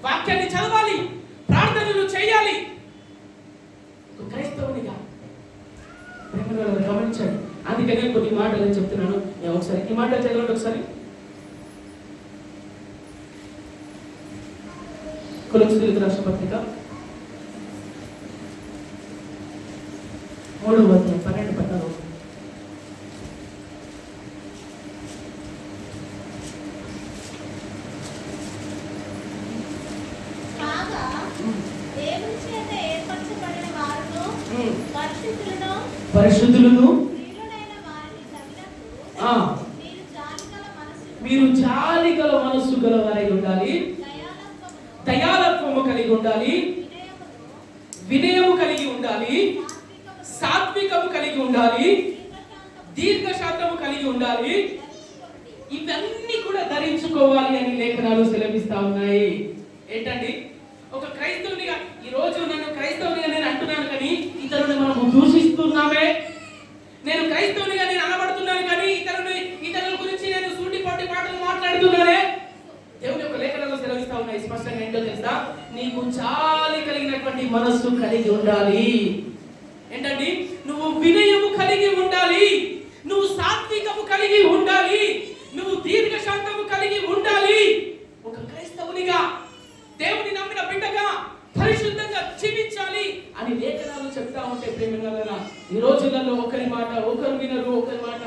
వాక్యాన్ని చదవాలి, ప్రార్థనలు చేయాలి. క్రైస్తవునిగా ప్రేమను గమనించండి. అందుకనే కొన్ని మాటలు చెప్తున్నాను. ఒకసారి ఈ మాటలు చదవండి. ఒకసారి కొలొస్సీయులకు రాసిన పత్రిక 3వ అధ్యాయం 12-14. పరిశుద్ధులను మీరు జాలిగల మనస్సు గలవారై ఉండాలి, దయాలత్వము కలిగి ఉండాలి, వినయము కలిగి ఉండాలి, సాత్వికము కలిగి ఉండాలి, దీర్ఘశాంతము కలిగి ఉండాలి. ఇవన్నీ కూడా ధరించుకోవాలి అని లేఖనాలు సెలవిస్తా ఉన్నాయి. ఏంటండి? ఒక క్రైస్తవునిగా ఈ రోజు నన్ను క్రైస్తవునిగా నేను అంటున్నాను, కానీ ఇతరుని మనము దూషిస్తున్నామే. నేను క్రైస్తవునిగా నేను అనబడుతున్నాను, కానీ ఇతరుల గురించి నేను సూటిపాటి మాటలు మాట్లాడుతున్నానే. దేవుని యొక్క లేఖనాలు సెలవిస్తా ఉన్నాయి స్పష్టంగా. ఏంటో తెలుసా? నీకు జాలి కలిగినటువంటి మనస్సు కలిగి ఉండాలి. ఏంటండి? నువ్వు వినయము కలిగి ఉండాలి, నువ్వు సాత్వికము కలిగి ఉండాలి, నువ్వు దీర్ఘశాంతము కలిగి ఉండాలి. ఒక క్రైస్తవునిగా, దేవుని నమ్మిన బిడ్డగా పరిశుద్ధంగా జీవించాలి అని లేఖనాలు చెప్తా ఉంటే ప్రేమికులారా, ఈ రోజులలో ఒకరి మాట ఒకరు వినరు, ఒకరి మాట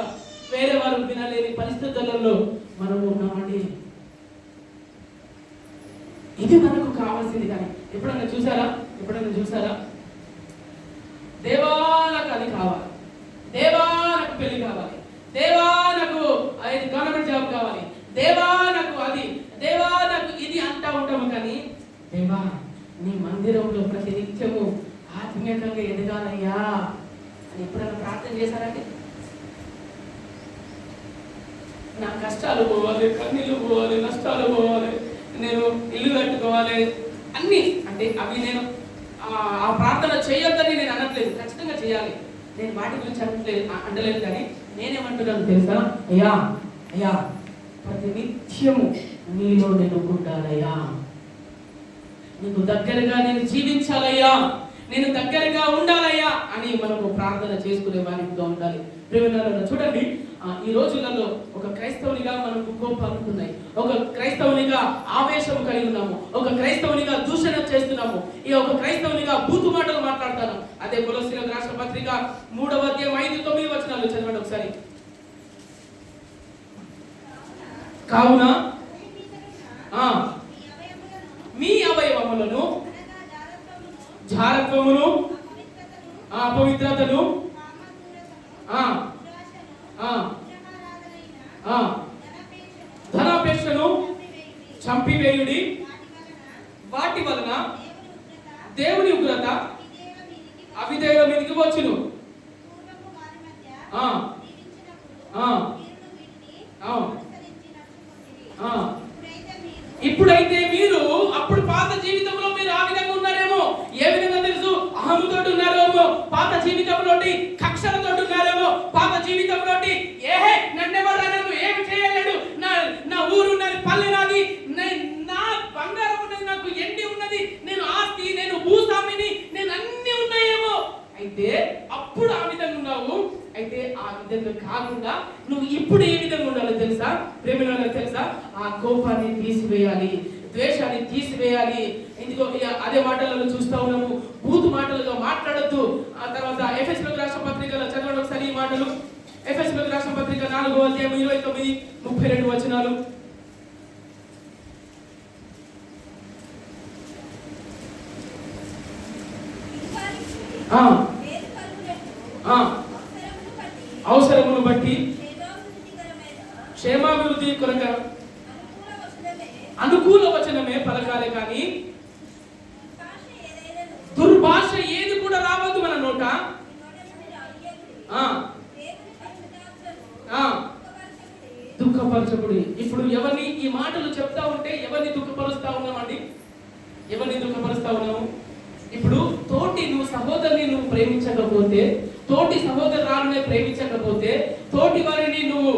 వేరే వారు వినలేని పరిస్థితులలో మనము ఉన్నామండి. ఇది మనకు కావాల్సింది. కానీ ఎప్పుడైనా చూసారా? దేవా దేవా నాకు అది, దేవా నాకు ఇది అంటా ఉంటాము. కానీ దేవా నీ మందిరంలో ప్రతి నిత్యము ఆత్మీయంగా ఎదగాలయ్యా అని ఎప్పుడైనా ప్రార్థన చేశారంటే? నా కష్టాలు పోవాలి, కన్నీళ్ళు పోవాలి, నష్టాలు పోవాలి, నేను ఇల్లు కట్టుకోవాలి అన్నీ అంటే అవి నేను ఆ ప్రార్థన చేయొద్దని నేను అనట్లేదు, ఖచ్చితంగా చేయాలి. నేను వాటి గురించి అంటలేదు. కానీ నేనేమంటున్నాను తెలుసా? అయ్యా అయ్యా ప్రతి నిత్యము నీలో నేను ఉండాలయ్యా, నీకు దగ్గరగా నేను జీవించాలయ్యా, నేను దగ్గరగా ఉండాలయ్యా అని మనము ప్రార్థన చేసుకునే వారిగా ఉండాలి. ప్రియమైన చూడండి, ఈ రోజులలో ఒక క్రైస్తవునిగా మనకు కోపాలు ఉన్నాయి, ఒక క్రైస్తవునిగా ఆవేశం కలిగి ఉన్నాము, ఒక క్రైస్తవునిగా దూషణ చేస్తున్నాము, ఈ ఒక క్రైస్తవునిగా బూతు మాటలు మాట్లాడతాను. అదే కొలొస్సీయులకు రాసిన పత్రిక 3వ అధ్యాయం 5-9 వచనాలు చదవండి ఒకసారి. కావున మీ అవయవములను, జారత్వమును, అపవిత్రతను, ధనాపేక్షను చంపివేయుడి, వాటి వలన దేవుని ఉగ్రత అవిధేయుల మీదకి వచ్చును. ఇప్పుడైతే మీరు అప్పుడు పాత జీవితంలో మీరు ఆ విధంగా ఉన్నారేమో. ఏ విధంగా తెలుసు? అహముతో ఉన్నారేమో, పాత జీవితంలో కక్షలతో ఉన్నారేమో, పాత జీవితంలో ఏహే నన్నెవరనను ఏమి చేయలేడు, నా ఊరు ఉన్నది, పల్లె నాది, నా బంగారం ఉన్నది, నాకు ఎండి ఉన్నది, నేను ఆస్తి, నేను భూస్వామిని, నేను అన్ని ఉన్నాయేమో. అయితే అప్పుడు ఆ విధంగా ఉన్నావు. అయితే ఆ విధంగా కాకుండా నువ్వు ఇప్పుడు ఏ విధంగా ఉండాలో తెలుసా? ప్రేమలో తెలుసా? ఆ కోపాన్ని తీసివేయాలి, ద్వేషాన్ని తీసివేయాలి. ఎందుకో అదే మాటలలో చూస్తా ఉన్నాము, బూతు మాటలుగా మాట్లాడొద్దు. ఆ తర్వాత ఎఫెసీయులకు రాసిన పత్రికలో చదవండి ఒకసారి ఈ మాటలు. ఎఫెసీయులకు రాసిన పత్రిక 4వ అధ్యాయం 29-32 వచనాలు. అవసరమును బట్టి క్షేమాభివృద్ధి కొరక అనుకూల వచనమే పలకాలే, కానీ దుర్భాష ఏది కూడా రావద్దు మన నోట. దుఃఖపరచకుడి. ఇప్పుడు ఎవరిని ఈ మాటలు చెప్తా ఉంటే ఎవరిని దుఃఖపరుస్తా ఉన్నామండి? ఎవరిని దుఃఖపరుస్తా ఉన్నాము? ఇప్పుడు తోటి నువ్వు సహోదరుని నువ్వు ప్రేమించకపోతే, తోటి సహోదరురాలునే ప్రేమించకపోతే, తోటి వారిని నువ్వు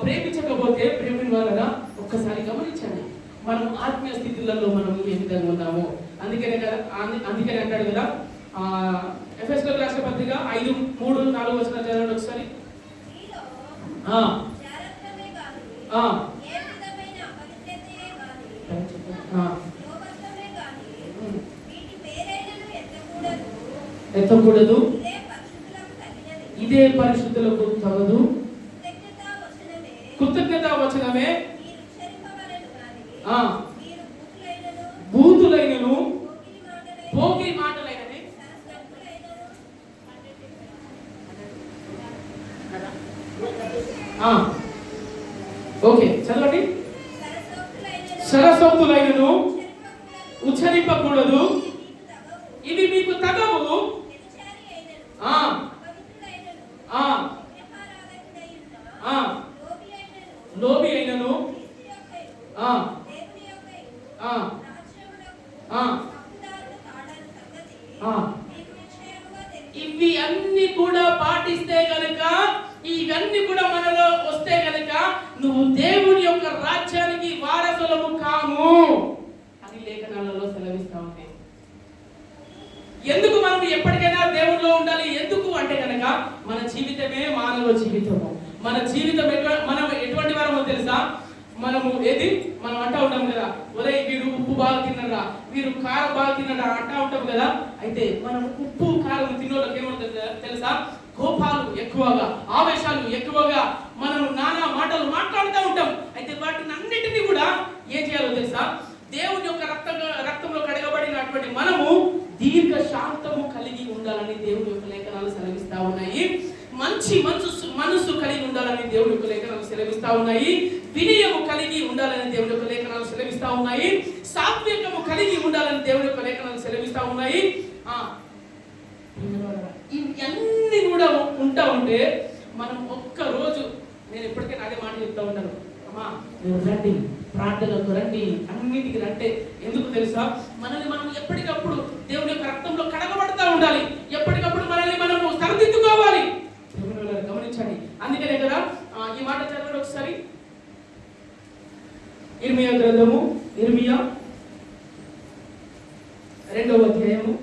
ప్రేమించకపోతే, ప్రేమిన వాళ్ళగా ఒక్కసారి గమనించండి మనం ఆత్మీయ స్థితులలో మనం ఏ విధంగా ఉన్నాము. అందుకనే అంటాడు కదా ఎఫెసీయులకు రాసిన పత్రిక 5:3-4 వచనాలు చదవండి ఒకసారి. ఎత్తకూడదు, ఇదే పరిశుద్ధులకు తగదు, కృతజ్ఞతా వచనమే బూతులైనను పోకి మాటలైనవి ఓకే చదవండి. సరసోక్తులైనను ఉచ్చరింపకూడదు, ఇవి మీకు తగవు. లోబి అయినను ఇవి అన్ని కూడా పాటిస్తే గనక, ఇవన్నీ కూడా మనలో వస్తే గనక నువ్వు దేవుని యొక్క రాజ్యానికి వారసులము కాము అని లేఖనాలలో సెలవిస్తా ఉంటాయి. ఎందుకు మనం ఎప్పటికైనా దేవునిలో ఉండాలి? ఎందుకు అంటే గనక మన జీవితమే మానవ జీవితము. మన జీవితం మనం ఎటువంటి వారమో తెలుసా? మనం అంటా ఉంటాం కదా, ఒరే వీడు ఉప్పు బాగా తిన్నరా, వీరు కారం బాగా తిన్నరా అంటా ఉంటాం కదా. అయితే మనం ఉప్పు కారం తిన్నోళ్ళకి ఏమంటుంది తెలుసా? కోపాలు ఎక్కువగా, ఆవేశాలు ఎక్కువగా, మనం నానా మాటలు మాట్లాడుతూ ఉంటాం. అయితే వాటిని అన్నిటినీ కూడా ఏం చేయాలో తెలుసా? దేవుని యొక్క రక్తంలో కడగబడినటువంటి మనము దీర్ఘ శాంతము కలిగి ఉండాలని దేవుని యొక్క లేఖనాలు సెలవిస్తా ఉన్నాయి. మంచి మనసు కలిగి ఉండాలని దేవుడి యొక్క లేఖనాలు సెలవిస్తా ఉన్నాయి. వినయము కలిగి ఉండాలని దేవుడి యొక్క లేఖనాలు సెలవిస్తా ఉన్నాయి. సాత్వికము కలిగి ఉండాలని దేవుడి యొక్క లేఖనాలు సెలవిస్తా ఉన్నాయి. ఇవన్నీ కూడా ఉంటా ఉంటే మనం ఒక్క రోజు, నేను ఎప్పటికైనా అదే మాట చెప్తా ఉంటాను, అమ్మా మీరు రండి, ప్రార్థనకు రండి, అన్నిటికి రండి. ఎందుకు తెలుసా? మనల్ని మనం ఎప్పటికప్పుడు దేవుని యొక్క రక్తంలో కడగబడతా ఉండాలి. ఎప్పటికప్పుడు మనల్ని మనము సరిదిద్దుకోవాలి. గమనించండి. అందుకనే కదా ఈ మాట చదవండి ఒకసారి. ఇర్మియా గ్రంథము, ఇర్మియా 2వ అధ్యాయము.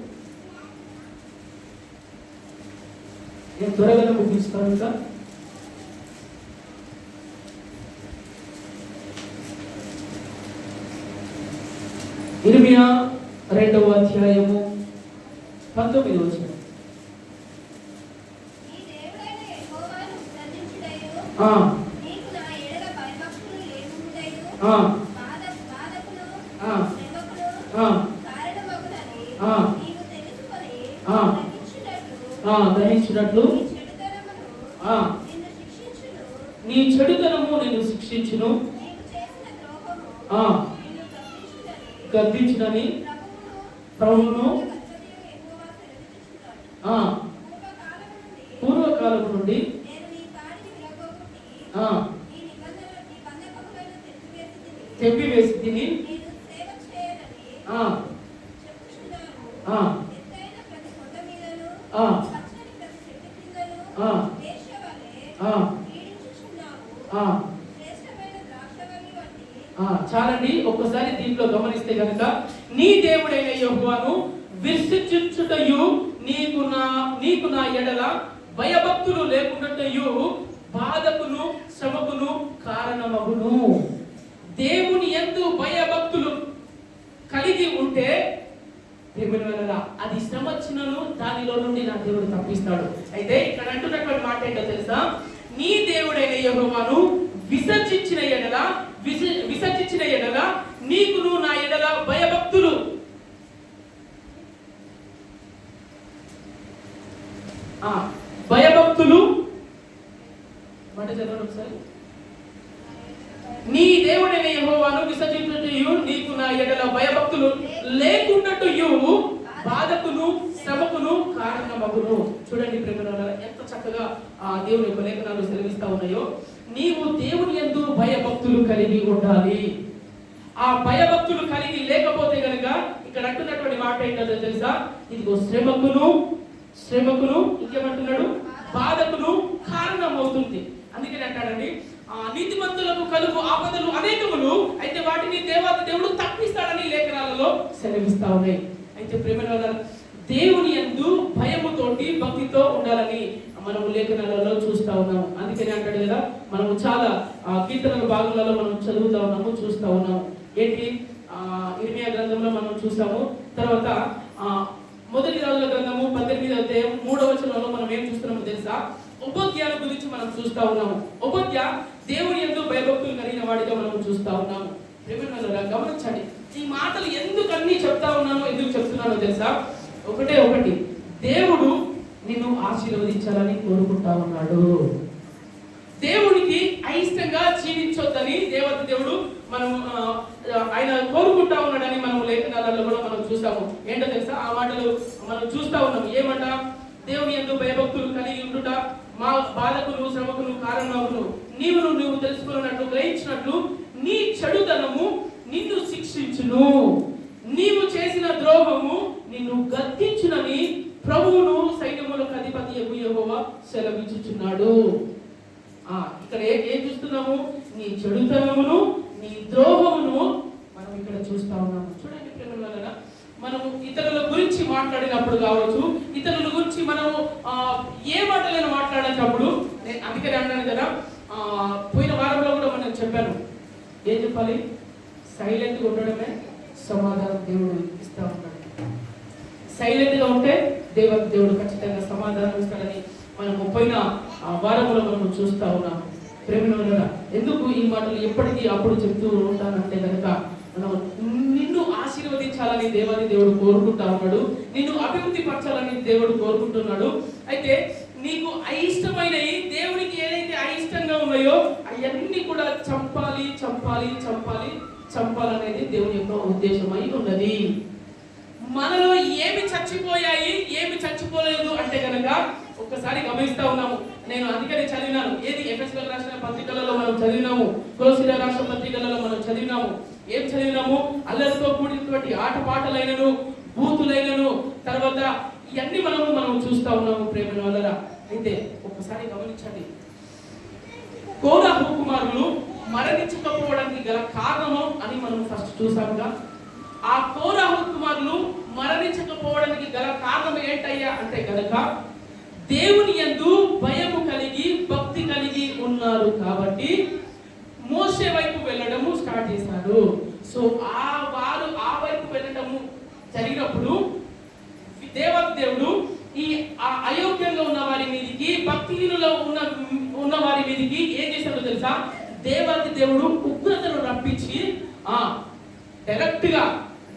నేను త్వరగా ముగిస్తాను. ఇంకా ఇర్మియా 2వ అధ్యాయము 19వ వచనం. గ్రహించినట్లు నీ చెడుతనము నిన్ను శిక్షించును, గద్దించునని ప్రభువును పూర్వకాలం నుండి తెప్పివేసి తిని చాలండి. ఒక్కసారి దీంట్లో గమనిస్తే కనుక, నీ దేవుడైన యెహోవాను విసర్జించుటయు నీకు నా ఎడల భయభక్తులు లేకుండాటయు బాధకును శ్రమకును కారణమగును. దేవుని యందు భయభక్తులు కలిగి ఉంటే అది శ్రమ వచ్చినను దానిలో నుండి నా దేవుడు తప్పిస్తాడు. అయితే ఇక్కడ అంటున్నటువంటి మాట ఏంటో తెలుసా? నీ దేవుడైన యెహోవాను విసర్జించిన ఎడల నీకును నా ఎడల భయభక్తులు మాట చదవండి ఒకసారి. నీ దేవుడైన యెహోవాను విసర్జించుటయు నీకు నా ఎడల భయభక్తులు లేకుండాటయు బాధకును శ్రమకును కారణమగును. చూడండి ప్రేమలారా, ఎంత చక్కగా ఆ దేవుని యొక్క లేఖనాలు సెలవిస్తా ఉన్నాయో. నీవు దేవుని యందు భయభక్తులు కలిగి ఉండాలి. ఆ భయభక్తులు కలిగి లేకపోతే గనుక ఇక్కడ అంటున్నటువంటి మాట ఏంటో తెలుసా? ఇదిగో శ్రమకును ఇంకేమంటున్నాడు, బాధకును కారణం అవుతుంది. అందుకని అంటాడండి, నీతిమంతులకు కలుగు ఆపదలు అనేకములు, అయితే వాటిని దేవుడు తప్పిస్తాడని లేఖనాలలో సెలవిస్తా ఉన్నాయి. అయితే ప్రేమలారా, దేవుని యందు భయముతోటి భక్తితో ఉండాలని మనము లేఖనాలలో చూస్తా ఉన్నాము. అందుకని అంటాడు కదా, మనము చాలా కీర్తనల భాగాలలో మనం చదువుతా ఉన్నాము, చూస్తా ఉన్నాము. ఏంటి? ఇర్మియా గ్రంథంలో మనం చూసాము. తర్వాత మొదటి రాజుల గ్రంథము 18వ అధ్యాయం 3వ వచనంలో మనం ఏం చూస్తున్నామో తెలుసా? ఉపద్యాల గురించి మనం చూస్తా ఉన్నాము. ఉపద్య దేవుని యందు భయభక్తులు కలిగిన వాడిగా మనం చూస్తా ఉన్నాము. ప్రేమలారా, గమనించండి. ఈ మాటలు ఎందుకు అన్ని చెప్తా ఉన్నానో, ఎందుకు చెప్తున్నానో తెలుసా? ఒకటి, దేవుడు నిన్ను ఆశీర్వదించాలని కోరుకుంటా ఉన్నాడు. దేవునికి అయిష్టంగా జీవించొద్దని దేవుడు మనం ఆయన కోరుకుంటా ఉన్నాడని మనం లేఖనాలలో కూడా మనం చూస్తాము. ఏంటో తెలుసా? ఆ మాటలు మనం చూస్తా ఉన్నాము. ఏమంట? దేవుని యందు భయభక్తులు కలిగి ఉండుట మా బాధకును శ్రమకును కారణమగును. నువ్వు తెలుసుకున్నట్లు గ్రహించినట్లు నీ చెడుతనము నిన్ను శిక్షించును, నీవు చేసిన ద్రోహము నిన్ను గద్దించునని ప్రభువును సైన్యములకు అధిపతి యెహోవా సెలవిచ్చుచున్నాడు. ఇక్కడ ఏం చూస్తున్నాము? నీ చెడుతనమును నీ ద్రోహమును మనం ఇక్కడ చూస్తా ఉన్నాము. చూడండి ప్రేమలారా, మనము ఇతరుల గురించి మాట్లాడినప్పుడు కావచ్చు, ఇతరుల గురించి మనము ఏ మాటలైనా మాట్లాడేటప్పుడు, నేను అందుకని అన్నాను కదా, పోయిన వారంలో కూడా మనం చెప్పాను, ఏం చెప్పాలి? సైలెంట్గా ఉండడమే సమాధానం దేవుడు ఇస్తా ఉంటాడు. సైలెంట్గా ఉంటే దేవుడు ఖచ్చితంగా సమాధానం ఇస్తాడని మనము పోయిన వారంలో మనం చూస్తా ఉన్నాము. ప్రేమలారా, ఎందుకు ఈ మాటలు ఎప్పటికీ అప్పుడు చెప్తూ ఉంటానంటే కనుక, మనం నిన్ను ఆశీర్వదించాలని దేవుడు కోరుకుంటా ఉన్నాడు, నిన్ను అభివృద్ధి పరచాలని దేవుడు కోరుకుంటున్నాడు. అయితే నీకు అయిష్టమైనవి, దేవునికి చంపాలి చంపాలి చంపాలి చంపాలనేది దేవుని యొక్క ఉద్దేశమై ఉన్నది. మనలో ఏమి చచ్చిపోయాయి, ఏమి చచ్చిపోలేదు అంటే కనుక ఒక్కసారి గమనిస్తా ఉన్నాము. నేను అందుకనే చదివినాను. ఏది ఎఫెసీయులకు రాసిన పత్రికలలో మనం చదివినాము, కొలొస్సీయులకు రాసిన పత్రికలలో మనం చదివినాము. ఏం చదివినాము? అల్లరితో కూడినటువంటి ఆటపాటలైనను, బూతులైనను, తర్వాత ఇవన్నీ మనం చూస్తా ఉన్నాము ప్రేమ వల్ల. అయితే ఒక్కసారి గమనించండి, కోరహు కుమారులు మరణించకపోవడానికి గల కారణము అని మనం ఫస్ట్ చూసాముగా. ఆ కోరహు కుమారులు మరణించకపోవడానికి గల కారణం ఏంటయ్యా అంటే కనుక దేవుని యందు భయము కలిగి భక్తి కలిగి ఉన్నారు కాబట్టి మోషే వైపు వెళ్ళడము స్టార్ట్ చేశారు. సో వారు ఆ వైపు వెళ్ళడము జరిగినప్పుడు దేవుడు ఈ అయోగ్యంగా ఉన్న వారి మీదకి, భక్తిహీనులో ఉన్న వారి మీదకి ఏం చేశాడో తెలుసా? దేవుడు ఉగ్రతను రప్పించి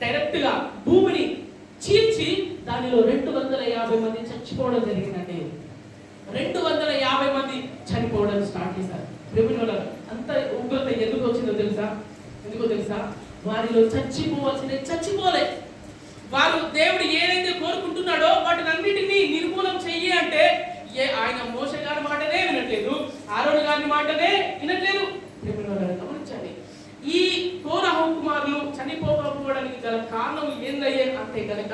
డైరెక్ట్ గా భూమిని చీల్చి దానిలో 250 మంది చచ్చిపోవడం జరిగిందండి. 250 మంది చనిపోవడం స్టార్ట్ చేశారు. అంత ఉగ్రత ఎందుకు వచ్చిందో తెలుసా? వారిలో చచ్చిపోలే. వారు దేవుడు ఏదైతే కోరుకుంటున్నాడో వాటిని అన్నిటినీ నిర్మూలం చెయ్యి అంటే ఆయన మోషే గారి మాటనే వినట్లేదు, ఆరోను గారి మాటనే వినట్లేదు. గమనించండి, ఈ కోరహు కుమారులు చనిపోకపోవడానికి గల కారణం ఏందయ్యే అంటే కనుక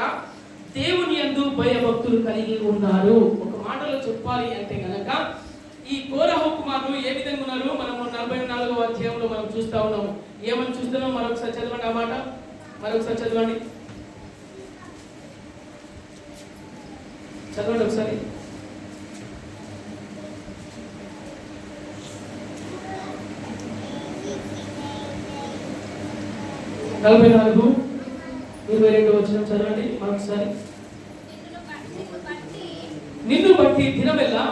దేవుని యందు భయభక్తులు కలిగి ఉన్నారు. ఒక మాటలో చెప్పాలి అంటే కనుక ఈ కోరహు కుమారులు ఏ విధంగా ఉన్నారు? మనము 44వ అధ్యాయంలో మనం చూస్తా ఉన్నాము. ఏమని చూస్తున్నాం? మరొకసారి చదవండి ఆ మాట, మరొకసారి చదవండి ఒకసారి. నలభై 22 వచనం చదవండి మరొకసారి. నిన్ను బట్టి దినమెల్లా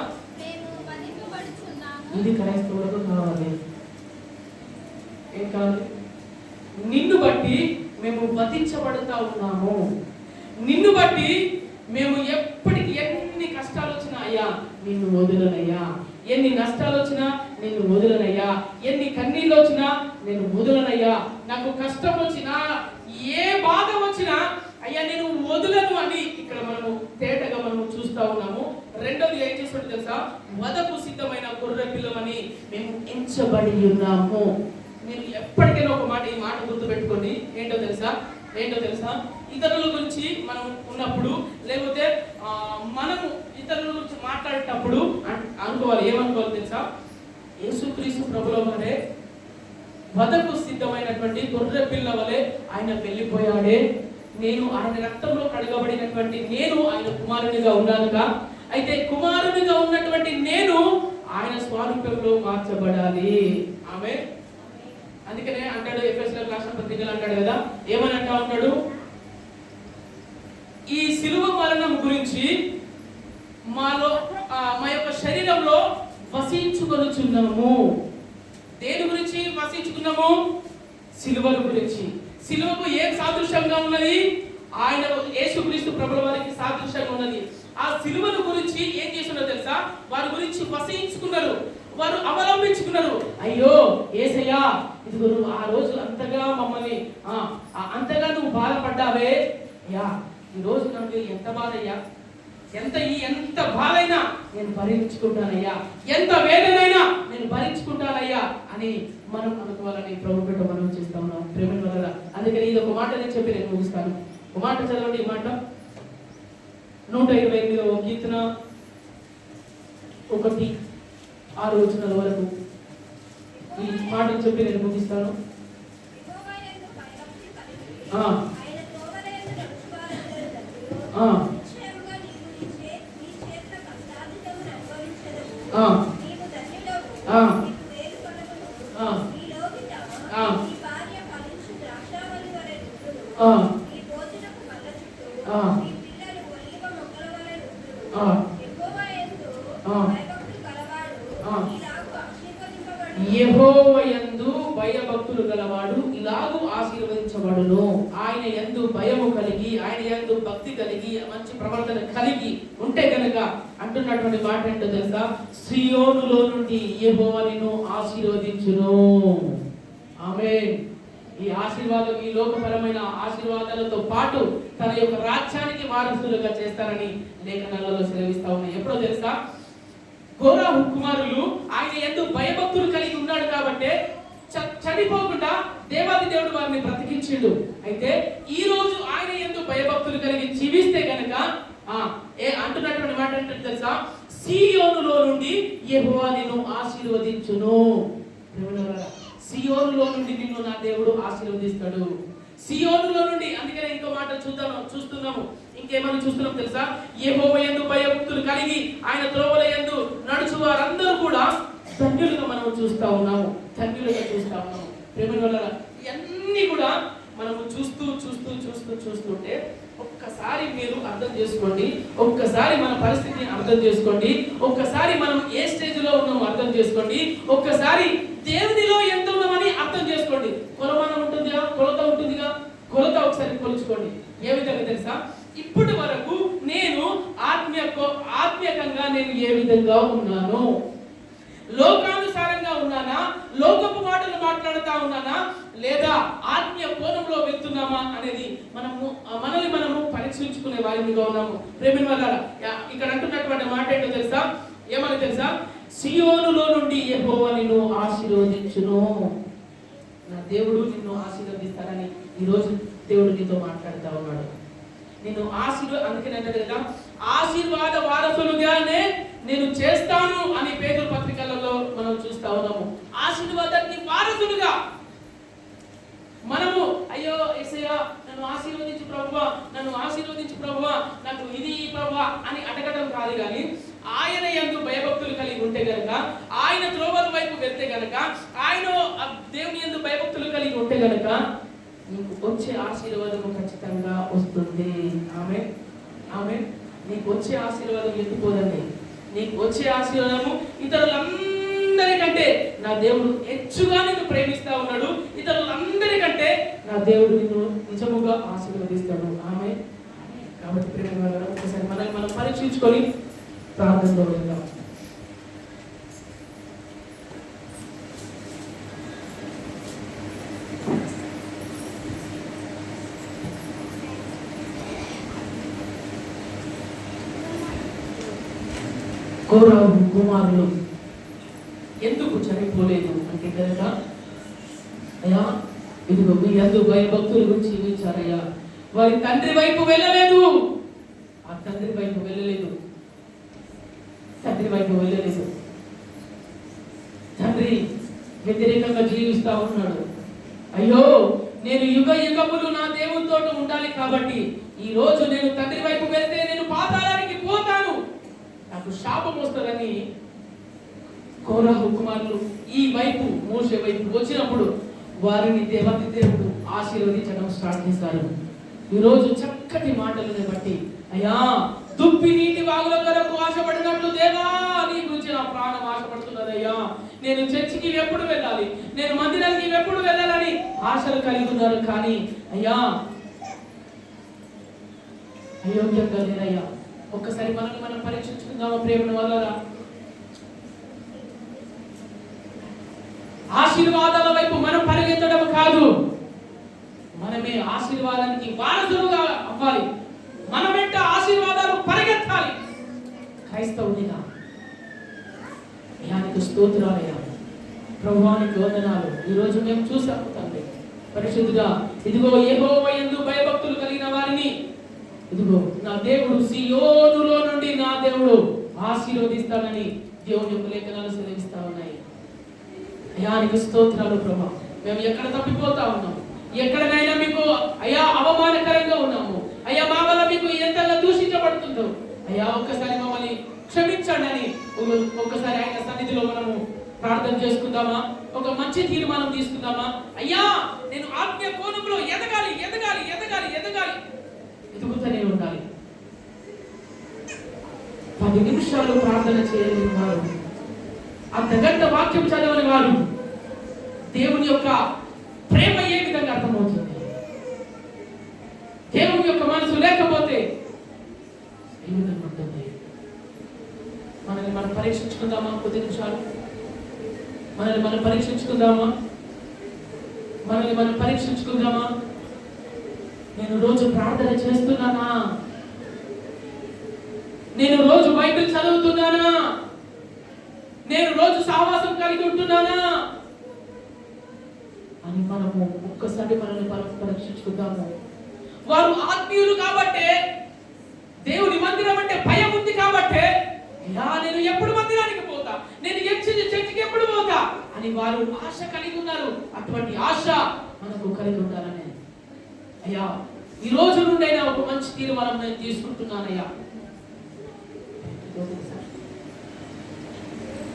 ఇది క్రైస్తవులకు కావాలి. ఏం కావాలి? నిన్ను బట్టి మేము వధించబడుతా ఉన్నాము. నిన్ను బట్టి మేము ఎప్పటికి ఎన్ని కష్టాలు వచ్చినా అయ్యా నిన్ను వదలనయ్యా, ఎన్ని నష్టాలు వచ్చినా నిన్ను వదలనయ్యా, ఎన్ని కన్నీళ్ళు వచ్చినా నేను వదలనయ్యా, నాకు కష్టం వచ్చినా ఏ బాధ వచ్చినా అయ్యా నేను వదలను అని ఇక్కడ మనము తేటగా చూస్తా ఉన్నాము. రెండోది ఏం చేస్తాడు తెలుసా? వధకు సిద్ధమైన గొర్రె పిల్లమని మేము ఎంచబడి ఉన్నాము. మీరు ఎప్పటికైనా ఒక మాట, ఈ మాట గుర్తు పెట్టుకోండి. ఏంటో తెలుసా? ఇతరుల గురించి మనం ఉన్నప్పుడు, లేకపోతే మనము ఇతరుల గురించి మాట్లాడేటప్పుడు అనుకోవాలి, ఏమనుకోవాలి తెలుసా? యేసుక్రీస్తు ప్రభుల వలె వధకు సిద్ధమైనటువంటి గొర్రె పిల్ల వలె ఆయన వెళ్ళిపోయాడే. నేను ఆయన రక్తంలో కడగబడినటువంటి నేను ఆయన కుమారునిగా ఉన్నానుగా. అయితే కుమారునిగా ఉన్నటువంటి నేను ఆయన స్వరూపంలో మార్చబడాలి. ఆమె అందుకనే అంటాడు, ఎఫెసీయులకు రాసిన పత్రికలో అంటాడు కదా, ఏమని అంటా ఉంటాడు? ఈ సిలువ మరణం గురించి మా యొక్క శరీరంలో వసించుకొనుచున్నాము. దేని గురించి వసించుకున్నాము? సిలువల గురించి. సిలువకు ఏం సాదృశ్యంగా ఉన్నది? ఆయన యేసుక్రీస్తు ప్రభుల వారికి సాదృశ్యంగా ఉన్నది. ఆ సిలువల గురించి ఏం చేస్తున్నారు తెలుసా? వారి గురించి వసించుకున్నారు, వారు అవలంబించుకున్నారు. అయ్యో యేసయ్యా, ఇదిగో నువ్వు ఆ రోజు అంతగా మమ్మల్ని అంతగా నువ్వు బాధపడ్డావే అయ్యా, ఈ రోజు నాకు ఎంత బాధ అయ్యా, ఎంత బాధైనా నేను భరించుకుంటానయ్యా, ఎంత వేదనైనా నేను భరించుకుంటానయ్యా అని మనం అనుకోవాలని ప్రభు పెట్ట మనం చేస్తా ఉన్నాం ప్రేమ వల్ల. అందుకని ఇది ఒక మాట నేను చెప్పి నేను ముగిస్తాను. ఒక మాట చదవండి. ఈ మాట 128వ కీర్తన 1-6 వరకు ఈ మాట చెప్పి నేను ముగిస్తాను. యెహోవా యందు భయభక్తులు గలవాడు ఇలాగూ ఆశీర్వదించబడును. ఆయన యందు భయము కలిగి, ఆయన యందు భక్తి కలిగి, మంచి ప్రవర్తన కలిగి ఉంటే గనక అంటున్నటువంటి మాట ఏంటో తెలుసా? సియోనులో నుండి యెహోవా నిన్ను ఆశీర్వదించును. ఆమేన్. ఈ ఆశీర్వాదం, ఈ లోకపరమైన ఆశీర్వాదాలతో పాటు తన యొక్క రాజ్యానికి వారసులుగా చేస్తారని లేఖనాలలో సెలవిస్తా ఉన్నాయి. ఎప్పుడో తెలుసా? కోరాహు కుమారులు ఆయన యందు భయభక్తులు కలిగి ఉన్నాడు కాబట్టి చనిపోకుండా దేవాది దేవుడు వారిని బ్రతికించిండు. అయితే ఈ రోజు ఆయన యందు భయభక్తులు కలిగి జీవిస్తే గనక అంటున్నటువంటి మాట ఏంటంటే తెలుసా? సియోనులో నుండి యెహోవా నిన్ను ఆశీర్వదించును. సియోనులో నుండి నిన్ను నా దేవుడు ఆశీర్వదిస్తాడు. సియోనులో నుండి. అందుకనే ఇంకో మాట చూస్తున్నాము. ఇంకేమని చూస్తున్నాం తెలుసా? యెహోవా యందు భయభక్తులు కలిగి ఆయన త్రోవల యందు నడుచు వారందరూ కూడా ధన్యులుగా మనం చూస్తా ఉన్నాము. ప్రేమ వల్ల ఇవన్నీ కూడా మనము చూస్తుంటే ఒక్కసారి మీరు అర్థం చేసుకోండి. ఒక్కసారి మన పరిస్థితిని అర్థం చేసుకోండి. ఒక్కసారి మనం ఏ స్టేజ్ లో ఉన్నామో అర్థం చేసుకోండి. ఒక్కసారి దేవునిలో ఎంత ఉన్నామని అర్థం చేసుకోండి. కొలమానం ఉంటుందిగా, కొలత ఉంటుందిగా, కొలత ఒకసారి కొలుచుకోండి. ఏ విధంగా తెలుసా? ఇప్పటి వరకు నేను ఆత్మీయంగా నేను ఏ విధంగా ఉన్నాను? లోకానుసారంగా ఉన్నానా? లోకపు మాటలు మాట్లాడుతా ఉన్నానా? లేదా ఆత్మీయ కోణంలో వెళ్తున్నామా అనేది మనల్ని మనము పరీక్షించుకునే వారిగా ఉన్నాము. ప్రేమిన వల్ల ఇక్కడ అంటున్నటువంటి మాట ఏంటో తెలుసా? ఏమని తెలుసా? సియోనులో నుండి యెహోవా నిన్ను ఆశీర్వదించును. నా దేవుడు నిన్ను ఆశీర్వదిస్తారని ఈరోజు దేవుడు నీతో మాట్లాడుతూ ఉన్నాడు. నిన్ను అందుకని అంటాడు కదా, ఆశీర్వాద వారసులుగానే నేను చేస్తాను అని పేతురు పత్రికలలో మనం చూస్తా ఉన్నాము. ఆశీర్వాదానికి వారసులుగా మనము అయ్యో యేసయ్యా నన్ను ఆశీర్వదించు ప్రభువా, నాకు ఇది ప్రభువా అని అడగడం కాదు. కానీ ఆయన యందు భయభక్తులు కలిగి ఉంటే గనక, ఆయన త్రోవల వైపు వెళ్తే గనక, ఆయన దేవుని యందు భయభక్తులు కలిగి ఉంటే గనక నీకు వచ్చే ఆశీర్వాదము ఖచ్చితంగా వస్తుంది. ఆమేన్. నీకు వచ్చే ఆశీర్వాదం ఎత్తుపోదండి. నీకు వచ్చే ఆశీర్వాదము ఇతరులందరికంటే నా దేవుడు హెచ్చుగా నిన్ను ప్రేమిస్తా ఉన్నాడు. ఇతరులందరికంటే నా దేవుడు నిన్ను నిజముగా ఆశీర్వదిస్తాడు. ఆమేన్. కాబట్టి ప్రేమ ఒకసారి మనం పరీక్షించుకొని ప్రార్థనలో వెళ్దాం. కోరాహు కుమారులు ఎందుకు చనిపోలేదు అంటే కనుక, అయ్యా ఇదిగో మీ యందు భయభక్తుల గురించి జీవించారయ్యా. వారి తండ్రి వైపు వెళ్ళలేదు. తండ్రి వైపు వెళ్ళలేదు. తండ్రి వ్యతిరేకంగా జీవిస్తా ఉన్నాడు. అయ్యో నేను యుగములు నా దేవునితో ఉండాలి కాబట్టి ఈ రోజు నేను తండ్రి వైపు వెళ్తే నేను పాతాళానికి పోతాను, నాకు శాపం వస్తుందని కోరాహు కుమారులు ఈ వైపు మోషే వైపు వచ్చినప్పుడు వారిని దేవాది దేవుడు ఆశీర్వదించడం స్టార్ట్ చేశారు. ఈరోజు చక్కటి మాటలను బట్టి, అయ్యా దుప్పి నీటి వాగుల కొరకు ఆశపడినట్లు దేవా నీ గురించి నా ప్రాణం ఆశపడుతున్నదయ్యా. నేను చర్చికి ఎప్పుడు వెళ్ళాలి, నేను మందిరానికి ఎప్పుడు వెళ్ళాలని ఆశలు కలిగి ఉన్నారు. కానీ అయ్యా అయోగ్యంగా లేదయ్యా. ఒక్కసారి మనల్ని మనం పరీక్షించుకుందామా ప్రేమ వల్ల? ఆశీర్వాదాల వైపు మనం పరిగెత్తడం కాదు, మనమే ఆశీర్వాదానికి వారసులుగా అవ్వాలి. మన వెంట ఆశీర్వాదాలు పరిగెత్తాలి. క్రైస్తవునిగా యానికి స్తోత్రాలయ్యా, ప్రభువానికి వందనాలు. ఈరోజు మేము చూసాము తండ్రి పరిశుద్ధుడా, ఇదిగో యెహోవా యందు భయభక్తులు కలిగిన వారిని ఇదిగో నా దేవుడు సియోనులో నుండి నా దేవుడు ఆశీర్వదిస్తానని దేవుని యొక్క లేఖనాలు సెలవిస్తా ఉన్నాయి. అయానికి స్తోత్రాలు ప్రభా. మేము ఎక్కడ తప్పిపోతా ఉన్నాము, ఎక్కడనైనా మీకు అయ్యా అవమానకరంగా ఉన్నాము, అయ్యా మా వల్ల మీకు ఎంతగా దూషించబడుతుందో అయ్యా ఒక్కసారి మమ్మల్ని క్షమించండి అని ఒక్కసారి ఆయన సన్నిధిలో మనము ప్రార్థన చేసుకుందామా? ఒక మంచి తీర్మానం తీసుకుందామా? అయ్యా నేను ఆత్మీయ కోణంలో ఎదగాలి, ఎదుగుతూనే ఉండాలి. 10 నిమిషాలు ప్రార్థన చేయలేని వారు, అర్ధగంట వాక్యం చదవని వారు దేవుని యొక్క ప్రేమ ఏ విధంగా అర్థమవుతుంది? దేవుని యొక్క మనసు లేకపోతే ఏ విధంగా ఉంటుంది? మనల్ని మనం పరీక్షించుకుందామా? కొద్ది నిమిషాలు మనల్ని మనం పరీక్షించుకుందామా? నేను రోజు ప్రార్థన చేస్తున్నానా? నేను రోజు బైబిల్ చదువుతున్నానా? నేను రోజు సహవాసం కలిగి ఉంటున్నానా అని మనము ఒక్కసారి మనల్ని పరీక్షించుకుందాము. వారు ఆత్మీయులు కాబట్టే, దేవుని మందిరం అంటే భయం ఉంది కాబట్టే, నేను ఎప్పుడు మందిరానికి పోతా, నేను చర్చికి ఎప్పుడు పోతా అని వారు ఆశ కలిగి ఉన్నారు. అటువంటి ఆశ మనకు కలిగి ఉండాలని అయ్యా ఈ రోజు నుండైనా ఒక మంచి తీర్మానం నేను తీసుకుంటున్నానయ్యా.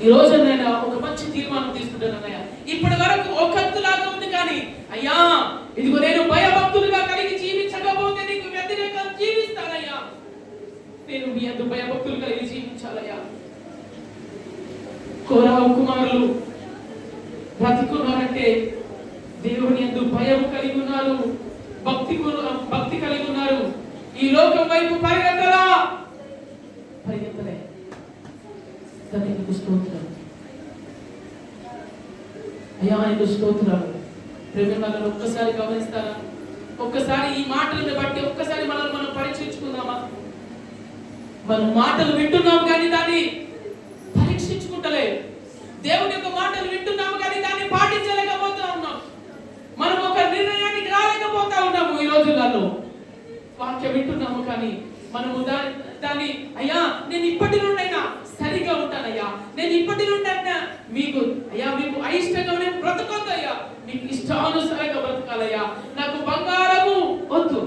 ఈ రోజు నేను ఒక మంచి తీర్మానం తీసుకుంటున్నానయ్యా. ఇప్పటి వరకు ఒకంతులాగా ఉంది కానీ అయ్యా ఇదిగో నేను భయభక్తులుగా కలిగి జీవించకపోతే నీకు వ్యతిరేకంగా జీవిస్తానయ్యా. నేను మీ అందు భయభక్తులు కలిగి జీవించాలయ్యా. కోరహు కుమారులు బ్రతికున్నారంటే దేవుని యందు భయం కలిగి ఉన్నారు, భక్తి కలిగి ఉన్నారు. ఈ లోకం వైపు పరిగెత్తలే. నీకు స్తోత్రం అయ్యా, నీకు స్తోత్రాలు. ప్రేమలను ఒక్కసారి గమనిస్తారా? ఒక్కసారి ఈ మాటలను బట్టి ఒక్కసారి మనల్ని మనం పరీక్షించుకుందామా? మనం మాటలు వింటున్నాము కానీ దాన్ని పరీక్షించుకుంటలే. దేవుని యొక్క మాటలు వింటున్నాము కానీ దాన్ని పాటించలేకపోతా ఉన్నాం. మనం ఒక నిర్ణయానికి రాలేకపోతా ఉన్నాము. ఈ రోజులలో వాక్యం వింటున్నాము కానీ మనము దాన్ని అయ్యా నేను ఇప్పటి నుండైనా సరిగా ఉంటానయ్యా, నేను ఇప్పటి నుండైనా మీకు అయిష్టంగా నేను బ్రతకొద్దయ్యా, మీకు ఇష్టానుసారంగా బ్రతకాలయ్యా. నాకు బంగారము వద్దు,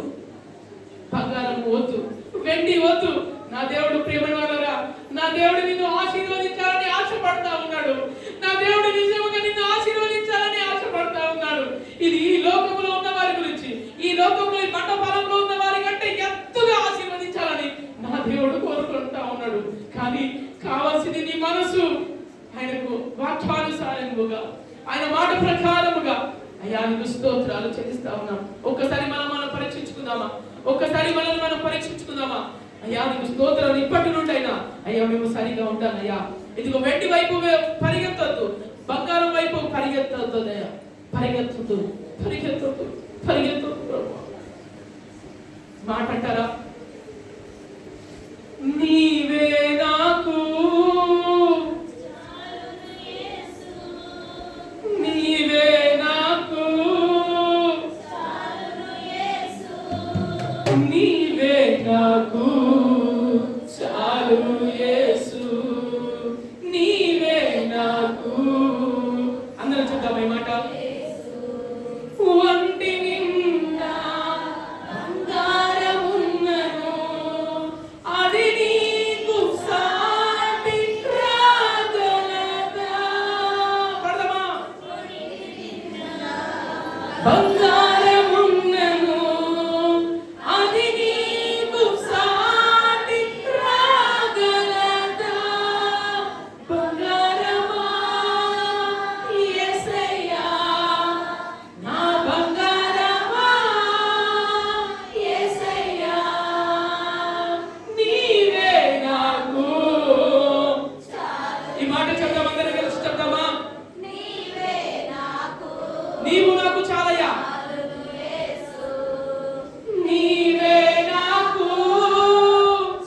వెండి వద్దు. నా దేవుడు ప్రేమను వలరా, నా దేవుడు నిన్ను ఆశీర్వదించాలని ఆశపడతా ఉన్నాడు. నా దేవుడు నిజంగా నిన్ను ఆశీర్వదించాలని ఆశపడతా ఉన్నాడు. ఇది ఈ లోకంలో ఉన్న వారి గురించి, ఈ లోకంలో ఈ మండపాలంలో ఉన్న వారి కంటే ఎత్తుగా ఆశీర్వదించాలని నా దేవుడు కోరుకుంటా ఉన్నాడు. కానీ కావాల్సింది నీ మనసు ఆయనకు వాక్యానుసారముగా, ఆయన మాట ప్రకారముగా. అయ్యా నీకు స్తోత్రాలు చెల్లిస్తా ఉన్నాం. ఒక్కసారి మనం పరీక్షించుకుందామా? అయ్యా నీకు స్తోత్రాలు. ఇప్పటి నుండైనా అయ్యా మేము సరిగా ఉంటానయ్యా. ఇదిగో వెండి వైపు పరిగెత్తొద్దు, బంగారం వైపు పరిగెత్తొద్దు అయ్యా. పరిగెత్తొద్దు. మాట అంటారా? నీవే నాకు, నీవే నాకు, నీవే నాకు చాలు యేసు, నీవే నాకు. అందరం చూద్దాం ఈ మాట. వంటి నిండా బంగారమున్నను, అది నీకు సాటి రాగలదా? పడదామా? బంగారమున్నను, అది నీకు సాటి రాగలదా? బంగారమా యేసయ్యా, నా బంగారమా యేసయ్యా, నీవే నాకు. ఈ మాట చెప్దాం, అందరం కలిసి చెప్దామా? నీవు నాకు చాలయ్యా, నీవే నాకు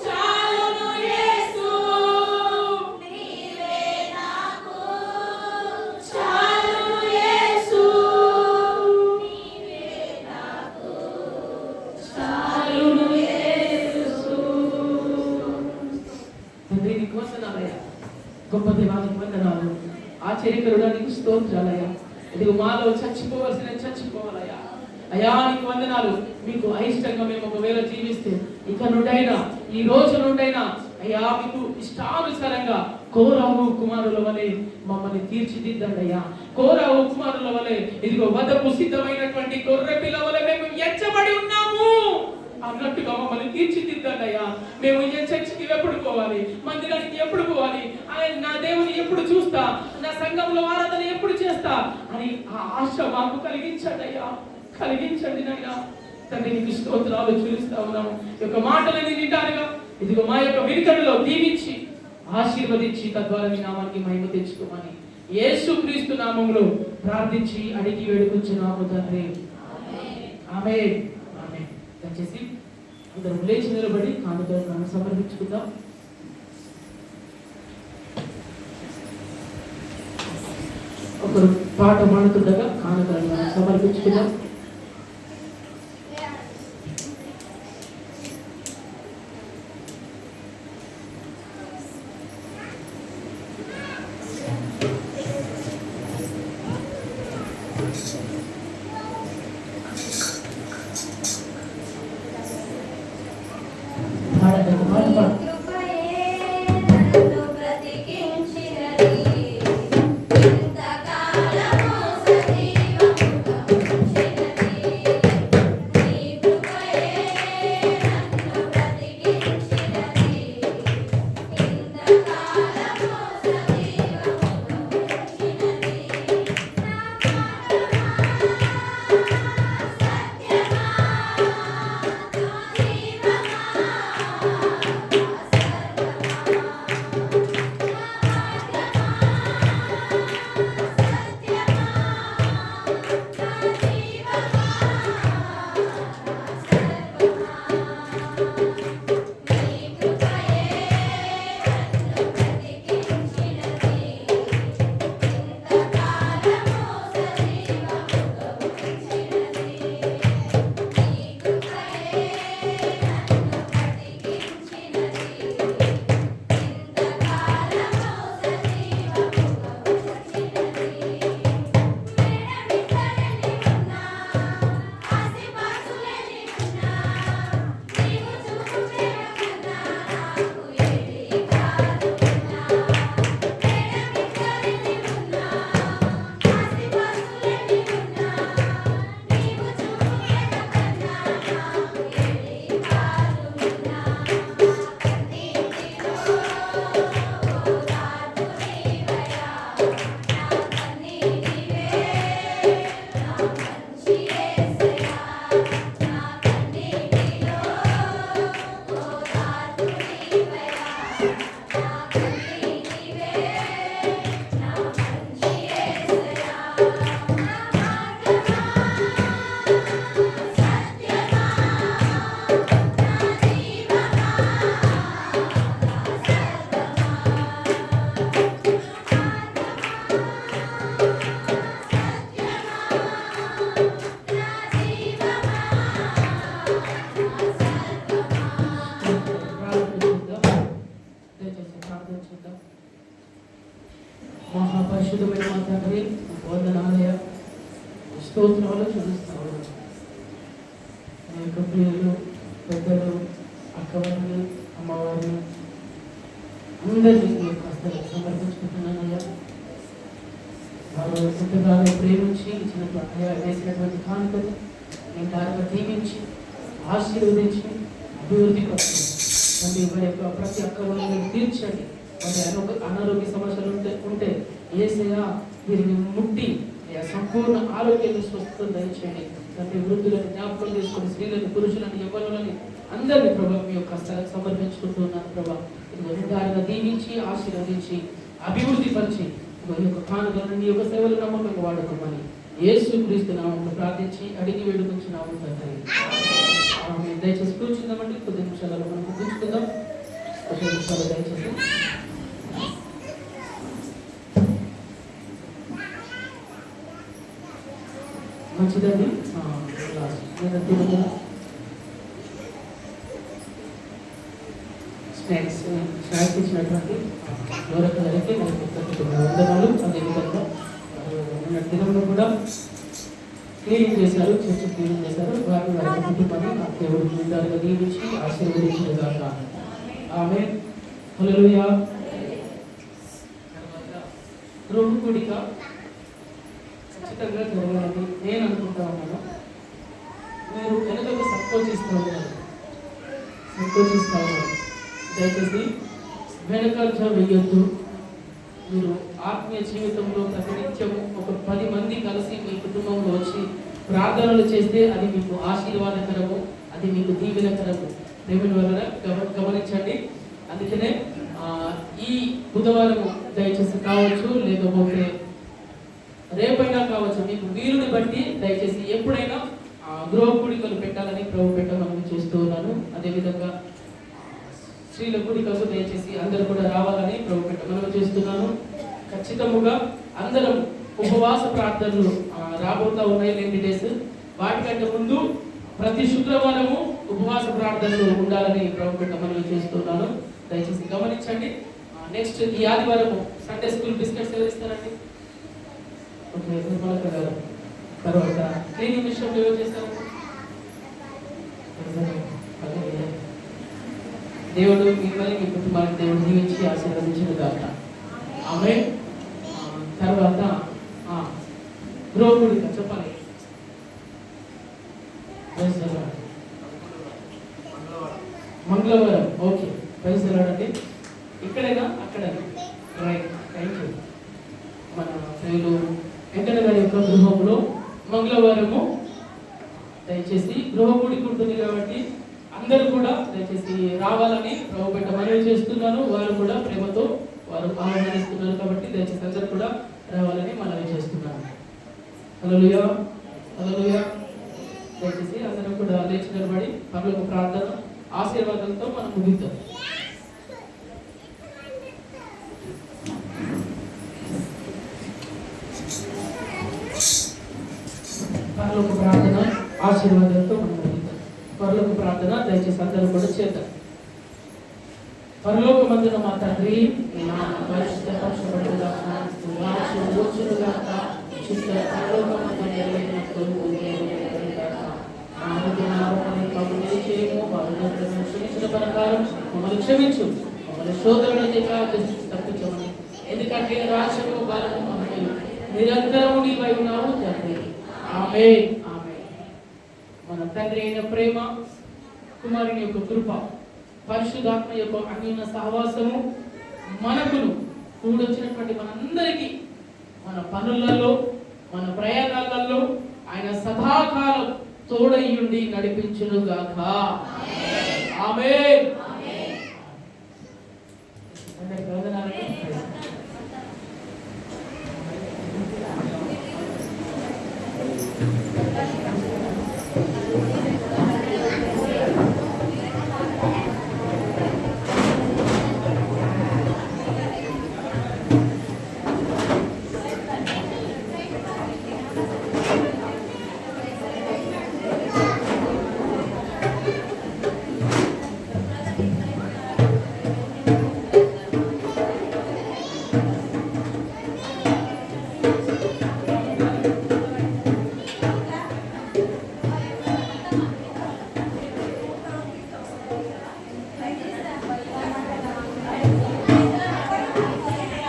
చాలును యేసు, చాలును యేసు, చాలును యేసు. తండ్రి నీకు వందనాలయ్యా, గొప్ప దేవానికి వందనాలు. ఆశ్చర్యకరుడా నీకు స్తోత్రాలయ్యా. ఇదిగో మాలో చచ్చిపోవాలయ్యా. అయ్యా నీకు వందనాలు. మీకు అయిష్టంగా మేము ఒకవేళ జీవిస్తే ఇక నుండైనా, ఈ రోజు నుండైనా అయ్యా మీకు ఇష్టానుసారంగా కోరహు కుమారుల వలె మమ్మల్ని తీర్చిదిద్దండి అయ్యా. కోరహు కుమారుల వలె ఇదిగో వధకు సిద్ధమైనటువంటి గొర్రె పిల్ల వలె మేము ఎచ్చబడి ఉన్నాము అన్నట్టుగా మమ్మల్ని తీర్చిదిద్దండి అయ్యా. మేము చర్చికి ఎప్పుడు పోవాలి, మందిరానికి ఎప్పుడు పోవాలి నా దేవుని ఎప్పుడు చూస్తా, నా సంఘంలో ఆరాధన ఎప్పుడు చేస్తా అని ఆ ఆశ మాకు కలిగించండి అయ్యా, కలిగించండి నాయనా. తండ్రి నీకు స్తోత్రాలు చెల్లిస్తా ఉన్నాము. ఈ యొక్క మాటలని నిండారుగా ఇదిగో మా యొక్క వినికిడిలో దీవించి ఆశీర్వదించి తద్వారా మీ నామానికి మహిమ తెచ్చుకోమని యేసుక్రీస్తు నామములో ప్రార్థించి అడిగి వేడుకొంచున్నాము తండ్రి. ఆమేన్. ఆమేన్. దయచేసి అందరూ లేచి నిలబడి కానుకలను సమర్పించుకుందాం. ఒకరు పాట పాడుతుండగా కానుకలను సమర్పించుకుందాం. మహాపరిశుద్ధమైన మా తండ్రి, వందనాలయ స్తోత్రాలు చూపిస్తాము. మా యొక్క ప్రియులు, పెద్దలు, అక్కవారిని, అమ్మవారిని అందరినీ మీ యొక్క హస్తాలకు సమర్పించుకుంటున్నానయ్యా. వారు ఎంతగానో ప్రేమించి ఇచ్చినటువంటి వేసినటువంటి కానుకలు నిండారుగా దీవించి ఆశీర్వదించి అభివృద్ధి పరచండి. వారి యొక్క ప్రతి అక్కవారిని తీర్చండి. వారి అనారోగ్య సమస్యలు ఉంటే యేసయ్యా వీరిని ముట్టి సంపూర్ణ ఆరోగ్యాన్ని స్వస్థత దయచేయండి. తండ్రి వృద్ధులను జ్ఞాపకం చేసుకుని స్త్రీలను, పురుషులను, యవ్వనులని అందరినీ ప్రభావ మీ యొక్క హస్తాలకు సమర్పించుకుంటున్నాను. ప్రభావ నిండారుగా దీవించి ఆశీర్వదించి అభివృద్ధి పరిచి ఈ యొక్క కానుకలను నీ యొక్క సేవలు నమ్మకంగా వాడుకోమని యేసుక్రీస్తు నామములో ప్రార్థించి అడిగి వేడుకొంచున్నాము తండ్రి. దయచేసి కూర్చుందామండి. కొద్ది నిమిషాలలో మనం కూర్చుకుందాం. కొద్ది నిమిషాలు దయచేసి మంచిదండి. స్నాక్స్ ఇచ్చినటువంటి గౌరవ గారికి వందనాలు. అదేవిధంగా దినంలో కూడా క్లీనింగ్ చేశారు, చర్చ క్లీనింగ్ చేశారు. వారి వారి కుటుంబాన్ని నా దేవుడు నిండారుగా దీవించి ఆశీర్వదించిన గాక. ఆమేన్. హల్లెలూయా. గృహ కూడిక ఖచ్చితంగా జరగాలని నేను అనుకుంటా ఉన్నాను. మీరు వెనకకు సంకోచిస్తూ ఉన్నారు. దయచేసి వెనకాల వేయొద్దు. మీరు ఆత్మీయ జీవితంలో ప్రతినిత్యము ఒక 10 మంది కలిసి మీ కుటుంబంలో వచ్చి ప్రార్థనలు చేస్తే అది మీకు ఆశీర్వాదకరము, అది మీకు దీవెనకరము. దేవుని వలన గమనించండి. అందుకనే ఈ బుధవారం దయచేసి కావచ్చు, లేకపోతే రేపైనా కావచ్చు, మీకు వీలుని బట్టి దయచేసి ఎప్పుడైనా గృహ కూడికలు పెట్టాలని ప్రభు పెట్టమని చేస్తూ ఉన్నాను. అదేవిధంగా స్త్రీల కూడికకు దయచేసి అందరూ కూడా రావాలని ప్రభు పెట్టమని చేస్తున్నాను. ఖచ్చితంగా అందరం ఉపవాస ప్రార్థనలు రాబోతా ఉన్నాయి 20 డేస్. వాటికంటే ముందు ప్రతి శుక్రవారము ఉపవాస ప్రార్థనలు ఉండాలని ప్రభు పెట్టమని చేస్తున్నాను. దయచేసి గమనించండి. నెక్స్ట్ ఈ ఆదివారము సండే స్కూల్ బిస్కెట్స్ ఎవరు ఇస్తారండి? ఓకే, నిర్మలక్క గారు. తర్వాత క్లీనింగ్ విషయంలో ఎవరు చేస్తారు? దేవుడు మిమ్మల్ని మీ కుటుంబానికి దేవుడు దీవించి ఆశీర్వదించిన గాక. ఆమేన్. తర్వాత గృహకూడిక చెప్పాలి. మంగళవారం. ఓకే, ప్రైజ్ ది లార్డ్ అండి. ఇక్కడేనా అక్కడేనా? Right, thank you. మన ప్రియులు వెంకట గారి యొక్క గృహంలో మంగళవారము దయచేసి గృహ కూడిక ఉంటుంది కాబట్టి అందరూ కూడా దయచేసి రావాలని ప్రభు పెట్ట మనవి చేస్తున్నాను. వారు కూడా ప్రేమతో వారు ఆహ్వానిస్తున్నారు కాబట్టి దయచేసి అందరూ కూడా రావాలని మనవి చేస్తున్నాను. హల్లెలూయా, హల్లెలూయా. దయచేసి అందరూ కూడా లేచి నిలబడి పరలోక ప్రార్థన ఆశీర్వాదంతో మనం ముగిద్దాం. పరలోక ప్రార్థన ఆశీర్వాదంతో మనం ముగిద్దాం. పరలోక ప్రార్థన దయచేసి అందరూ కూడా చేద్దాం. పరలోకమందున మా తండ్రి, నీ నామం పరిశుద్ధపరచబడుగాక, నీ రాజ్యం వచ్చునుగాక, చిత్త పరలోకమందు నెరవేరినట్లు భూమిపైనగాక. మా అనుదిన ఆహారాన్ని మాకు దయచేయము, మా రుణములను క్షమించిన ప్రకారం మమ్మల్ని క్షమించు, మమ్మల్ని శోధనల తప్పించమని. ఎందుకంటే రాజ్యము బలము మహిమయు నిరంతరము నీవై ఉన్నావు తండ్రి. ఆమేన్, ఆమేన్. మన తండ్రి అయిన ప్రేమ, కుమారుని యొక్క కృప, పరిశుద్ధాత్మ యొక్క అన్యోన్య సహవాసము మనకును కూడొచ్చినటువంటి మనందరికీ మన పనులలో, మన ప్రయాణాలలో ఆయన సదాకాలం తోడయ్యుండి నడిపించునుగాక. ఆమేన్.